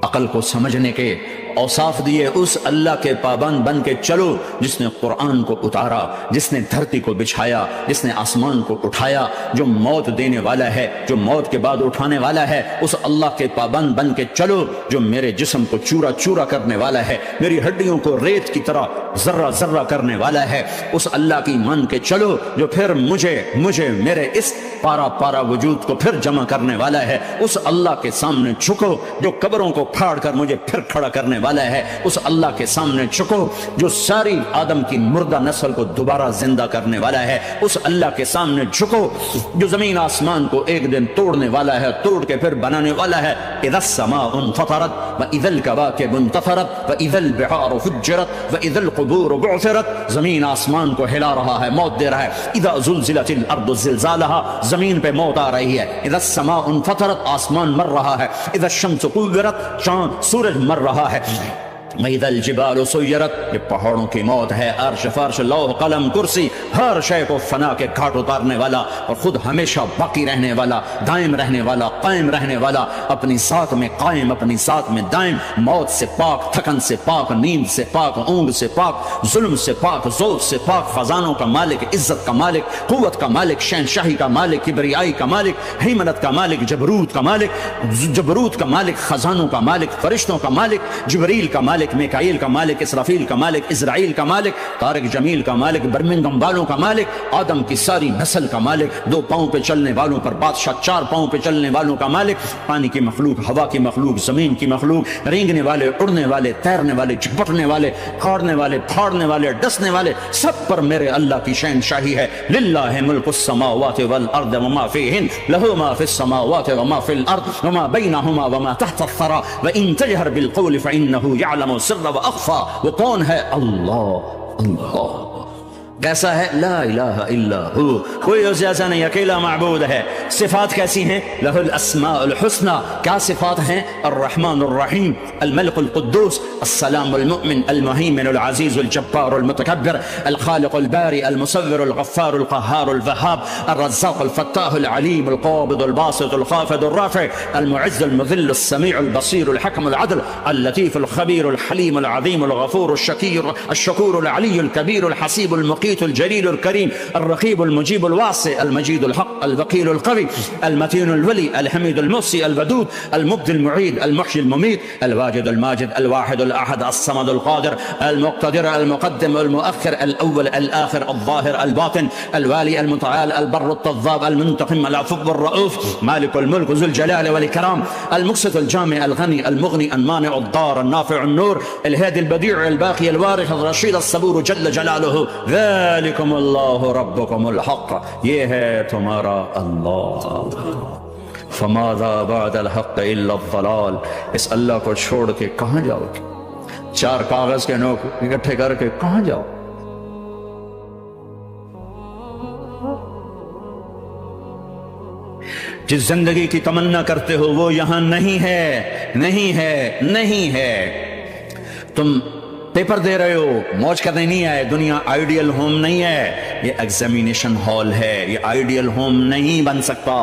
A: عقل کو سمجھنے کے اوصاف دیے. اس اللہ کے پابند بن کے چلو جس نے قرآن کو اتارا، جس نے دھرتی کو بچھایا، جس نے آسمان کو اٹھایا، جو موت دینے والا ہے، جو موت کے بعد اٹھانے والا ہے. اس اللہ کے پابند بن کے چلو جو میرے جسم کو چورا چورا کرنے والا ہے، میری ہڈیوں کو ریت کی طرح ذرہ ذرہ کرنے والا ہے. اس اللہ کی مان کے چلو جو پھر مجھے میرے اس پارا پارا وجود کو پھر جمع کرنے والا ہے. اس اللہ کے سامنے جھکو جو قبروں کو پھاڑ کر مجھے پھر کھڑا کرنے والا ہے. اس اللہ کے سامنے جھکو جو ساری آدم کی مردہ نسل کو دوبارہ زندہ کرنے والا ہے. اس اللہ کے سامنے جھکو جو زمین آسمان کو ایک دن توڑنے والا ہے، توڑ کے پھر بنانے والا ہے. اذا السماء انفطرت واذا الكواكب انتثرت واذا البحار فجرت واذا القبور بعثرت. زمین آسمان کو ہلا رہا ہے، موت دے رہا ہے. اذا زلزلت الارض زلزالها، زمین پہ موت آ رہی ہے. اذا السماء انفطرت، آسمان مر رہا ہے. اذا الشمس كورت، چاند سورج مر رہا ہے. وَإِذَا الْجِبَالُ سُيِّرَتْ، یہ پہاڑوں کی موت ہے. عرش فرش لوح قلم کرسی، ہر شے کو فنا کے گھاٹ اتارنے والا اور خود ہمیشہ باقی رہنے والا، دائم رہنے والا، قائم رہنے والا، اپنی ذات میں قائم، اپنی ذات میں دائم. موت سے پاک، تھکن سے پاک، نیند سے پاک، اونگ سے پاک، ظلم سے پاک، ذوق سے پاک، خزانوں کا مالک، عزت کا مالک، قوت کا مالک، شہنشاہی کا مالک، کبریائی کا مالک، حیمنت کا مالک، جبروت کا مالک، خزانوں کا مالک، فرشتوں کا مالک، جبریل کا مالک، میکائیل کا مالک، اسرافیل کا مالک، اسرائیل کا مالک، طارق جمیل کا مالک، برمنگم والوں کا مالک، آدم کی ساری نسل کا مالک، 2 پاؤں پہ چلنے والوں پر بادشاہ، 4 پاؤں پہ چلنے والوں کا مالک، پانی کی مخلوق، ہوا کی مخلوق، زمین کی مخلوق، رینگنے والے، اڑنے والے، تیرنے والے، جھپٹنے والے، کھاڑنے والے، پھاڑنے والے، ڈسنے والے، سب پر میرے اللہ کی شہنشاہی ہے. للہ ملک السماوات والارض وما فیہن، لہ ما فی السماوات وما فی الارض وما بینہما وما تحت الثری وان تجہر بالقول فانہ یعلم سر و اخفا. وہ کون ہے؟ اللہ. کیسا ہے؟ لا الہ الا ہو، کوئی اس جیسا نہیں، اکیلا معبود ہے. صفات کیسی ہیں؟ لہ الاسماء الحسنى. کیا صفات ہیں؟ الرحمن الرحیم، الملک القدوس، السلام المؤمن، المہیمن العزیز الجبار المتکبر، الخالق البارئ المصور الغفار القہار الوہاب، الرزاق الفتاح العلیم القابض الباسط الخافض الرافع، المعز المذل السمیع البصیر الحکم العدل، اللطیف الخبیر الحلیم العظیم الغفور الشکور العلی الکبیر الحسیب المقیم الجليل الكريم الرقيب المجيب الواسع المجيد الحق الوكيل القوي المتين الولي الحميد المحصي الودود المبدي المعيد المحيي المميت الواجد الماجد الواحد الأحد الصمد القادر المقتدر المقدم المؤخر الأول الآخر الظاهر الباطن الوالي المتعال البر التضاب المنتقم العفو الرؤوف مالك الملك ذو الجلال والإكرام المقسط الجامع الغني المغني المانع الضار النافع النور الهادي البديع الباقي الوارث الرشيد الصبور جل جلاله ذالکم اللہ ربکم الحق، یہ ہے تمہارا اللہ. فماذا بعد الحق الا الضلال. اس اللہ کو چھوڑ کے کہاں جاؤ گے؟ 4 کاغذ کے نوٹ اکٹھے کر کے کہاں جاؤ؟ جس زندگی کی تمنا کرتے ہو وہ یہاں نہیں ہے، نہیں ہے، نہیں ہے. تم پیپر دے رہے ہو، موج کرنے نہیں آئے. دنیا آئیڈیل ہوم نہیں ہے، یہ ایگزامینیشن ہال ہے. یہ آئیڈیل ہوم نہیں بن سکتا.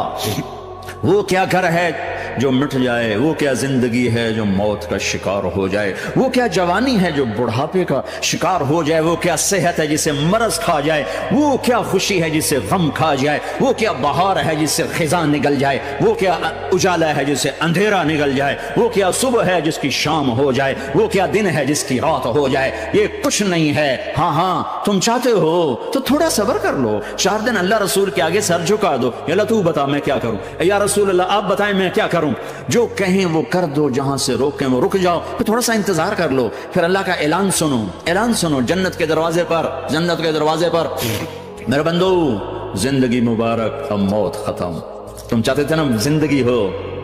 A: وہ کیا گھر ہے جو مٹ جائے، وہ کیا زندگی ہے جو موت کا شکار ہو جائے، وہ کیا جوانی ہے جو بڑھاپے کا شکار ہو جائے، وہ کیا صحت ہے جسے مرض کھا جائے، وہ کیا خوشی ہے جسے غم کھا جائے، وہ کیا بہار ہے جس سے خزاں نگل جائے، وہ کیا اجالا ہے جس سے اندھیرا نگل جائے، وہ کیا صبح ہے جس کی شام ہو جائے، وہ کیا دن ہے جس کی رات ہو جائے، یہ کچھ نہیں ہے۔ ہاں تم چاہتے ہو تو تھوڑا صبر کر لو، 4 دن اللہ رسول کے آگے سر جھکا دو، یا اللہ تو بتا میں کیا کروں، یا رسول اللہ آپ بتائیں میں کیا کروں، جو کہیں وہ کر دو، جہاں سے روکیں وہ رک جاؤ، پھر تھوڑا سا انتظار کر لو، پھر اللہ کا اعلان سنو، اعلان سنو جنت کے دروازے پر، جنت کے دروازے پر، میرے بندو زندگی مبارک، اب موت ختم۔ تم چاہتے تھے نا زندگی ہو،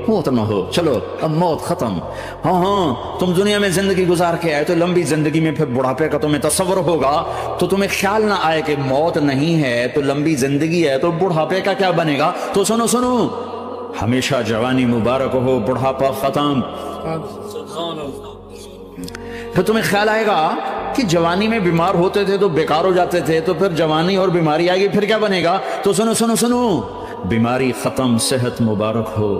A: موت نہ ہو، چلو اب موت ختم۔ ہاں تم دنیا میں زندگی گزار کے آئے تو لمبی زندگی میں پھر بڑھاپے کا تمہیں تصور ہوگا تو تمہیں خیال نہ آئے کہ موت نہیں ہے تو لمبی زندگی ہے تو بڑھاپے کا کیا بنے گا۔ تو سنو سنو، ہمیشہ جوانی مبارک ہو، بڑھاپا ختم۔ پھر تمہیں خیال آئے گا کہ جوانی میں بیمار ہوتے تھے تو بیکار ہو جاتے تھے، تو پھر جوانی اور بیماری آئے گی پھر کیا بنے گا۔ تو سنو سنو سنو، بیماری ختم، صحت مبارک ہو۔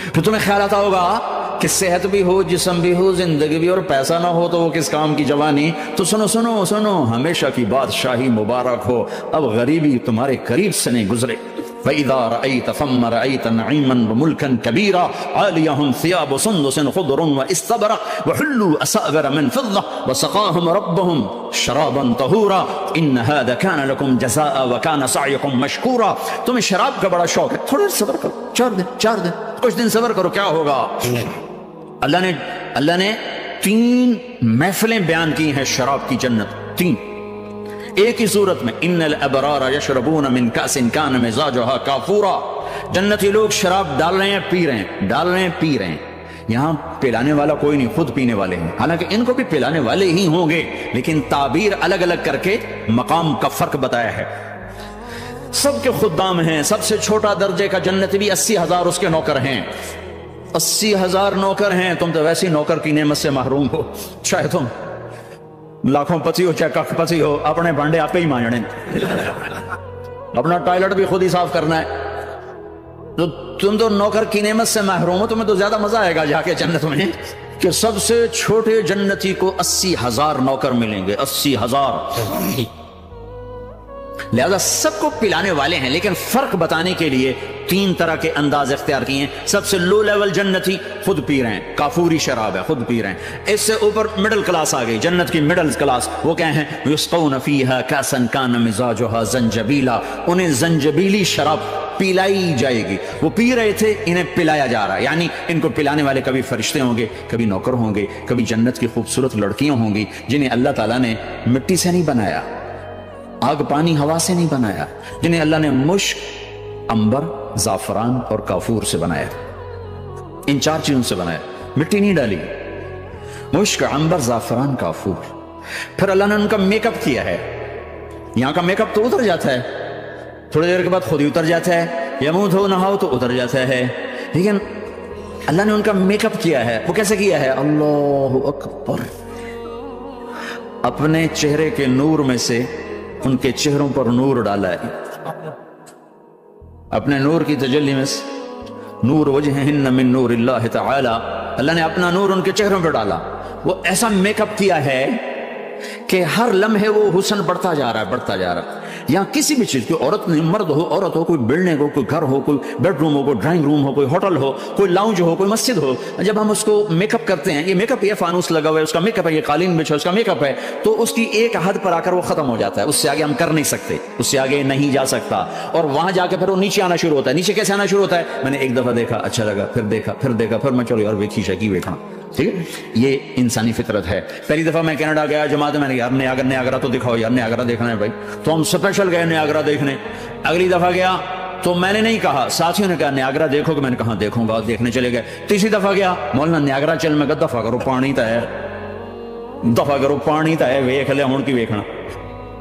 A: پھر تمہیں خیال آتا ہوگا کہ صحت بھی ہو، جسم بھی ہو، زندگی بھی، اور پیسہ نہ ہو تو وہ کس کام کی جوانی۔ تو سنو سنو سنو، ہمیشہ کی بادشاہی مبارک ہو، اب غریبی تمہارے قریب سے نہیں گزرے۔ وَإِذَا رَأَيْتَ ثَمَّ رَأَيْتَ نَعِيمًا وَمُلْكًا كَبِيرًا عَالِيَهُمْ ثِيَابُ سُندُسٍ خُضْرٌ وَإِسْتَبْرَقٍ وَحُلُّوا أَسَاوِرَ مِنْ فِضَّةٍ وَسَقَاهُمْ رَبُّهُمْ شَرَابًا طَهُورًا إِنَّ هَذَا كَانَ لَكُمْ جَزَاءً وَكَانَ سَعْيُكُمْ مَشْكُورًا۔ تمہیں شراب کا بڑا شوق ہے، تھوڑا صبر کرو، 4 دن کچھ دن صبر کرو، کیا ہوگا۔ اللہ نے 3 محفلیں بیان کی ہیں شراب کی جنت، 3 ایک ہی صورت میں۔ ان الابرار یشربون من کأس کان مزاجها کافورا، جنتی لوگ شراب ڈال رہے ہیں، پی رہے ہیں، ڈال رہے ہیں، پی رہے ہیں۔ یہاں پلانے والا کوئی نہیں، خود پینے والے ہیں، حالانکہ ان کو بھی پلانے والے ہی ہوں گے، لیکن تعبیر الگ الگ کر کے مقام کا فرق بتایا ہے۔ سب کے خدام ہیں، سب سے چھوٹا درجے کا جنت بھی 80,000 اس کے نوکر ہیں، 80,000 نوکر ہیں۔ تم تو ویسی نوکر کی نعمت سے محروم ہو، چاہے تم لاکھوں پتی ہو چاہے کخ پتی ہو، اپنے بانڈے آپ ہی مانجنے، اپنا ٹوائلٹ بھی خود ہی صاف کرنا ہے۔ تو تم تو نوکر کی نعمت سے محروم ہو، تمہیں تو زیادہ مزہ آئے گا جا کے جنت میں کہ سب سے چھوٹے جنتی کو 80,000 نوکر ملیں گے، 80,000۔ لہذا سب کو پلانے والے ہیں، لیکن فرق بتانے کے لیے 3 طرح کے انداز اختیار کیے ہیں۔ سب سے لو لیول جنتی خود پی رہے ہیں، کافوری شراب ہے، خود پی رہے ہیں۔ اس سے اوپر مڈل کلاس آ گئی، جنت کی مڈل کلاس، وہ کیا ہیں؟ یسقون فیہا کاسا کان مزاجھا زنجبیلا، انہیں زنجبیلی شراب پلائی جائے گی۔ وہ پی رہے تھے، انہیں پلایا جا رہا ہے، یعنی ان کو پلانے والے کبھی فرشتے ہوں گے، کبھی نوکر ہوں گے، کبھی جنت کی خوبصورت لڑکیاں ہوں گی جنہیں اللہ تعالیٰ نے مٹی سے نہیں بنایا، آگ پانی ہوا سے نہیں بنایا، جنہیں اللہ نے مشک، عنبر، زعفران اور کافور سے بنایا، ان 4 چیزوں سے بنایا، مٹی نہیں ڈالی، مشک، عنبر، زعفران، کافور۔ پھر اللہ نے ان کا میک اپ کیا ہے، یہاں کا میک اپ تو اتر جاتا ہے، تھوڑی دیر کے بعد خود ہی اتر جاتا ہے، یا منہ دھو نہاؤ تو اتر جاتا ہے، لیکن اللہ نے ان کا میک اپ کیا ہے۔ وہ کیسے کیا ہے؟ اللہ اکبر، اپنے چہرے کے نور میں سے ان کے چہروں پر نور ڈالا ہے، اپنے نور کی تجلی میں سے، نور وجہہن من نور اللہ تعالی، اللہ نے اپنا نور ان کے چہروں پر ڈالا۔ وہ ایسا میک اپ کیا ہے کہ ہر لمحے وہ حسن بڑھتا جا رہا ہے، بڑھتا جا رہا ہے۔ یہاں کسی بھی چیز، کوئی عورت مرد ہو، عورت ہو، کوئی بلڈنگ ہو، کوئی گھر ہو، کوئی بیڈ روم ہو، کوئی ڈرائنگ روم ہو، کوئی ہوٹل ہو، کوئی لاؤنج ہو، کوئی مسجد ہو، جب ہم اس کو میک اپ کرتے ہیں، یہ میک اپ، یہ فانوس لگا ہوا ہے، اس کا میک اپ ہے، یہ قالین بچھا ہے، اس کا میک اپ ہے، تو اس کی ایک حد پر آ کر وہ ختم ہو جاتا ہے، اس سے آگے ہم کر نہیں سکتے، اس سے آگے نہیں جا سکتا، اور وہاں جا کے پھر وہ نیچے آنا شروع ہوتا ہے۔ نیچے کیسے آنا شروع ہوتا ہے؟ میں نے ایک دفعہ دیکھا، اچھا لگا، پھر دیکھا، پھر دیکھا، پھر میں چلو یار ویکھی شکی ویکھنا، ٹھیک ہے، یہ انسانی فطرت ہے۔ پہلی دفعہ میں کینیڈا گیا جماعت میں نے یار نیاگرا تو دکھاؤ یار، نیاگرا دیکھنا ہے بھائی، تو ہم اسپیشل گئے نیاگرا دیکھنے۔ اگلی دفعہ گیا تو میں نے نہیں کہا، ساتھیوں نے کہا نیاگرا دیکھو گے، میں نے کہا دیکھوں گا، دیکھنے چلے گئے۔ تیسری دفعہ گیا، مولانا نیاگرا چل، میں کہا دفعہ کرو پانی تا ہے، دفعہ کرو پانی تا ہے، ویکھ لے ہن کی ویکھنا۔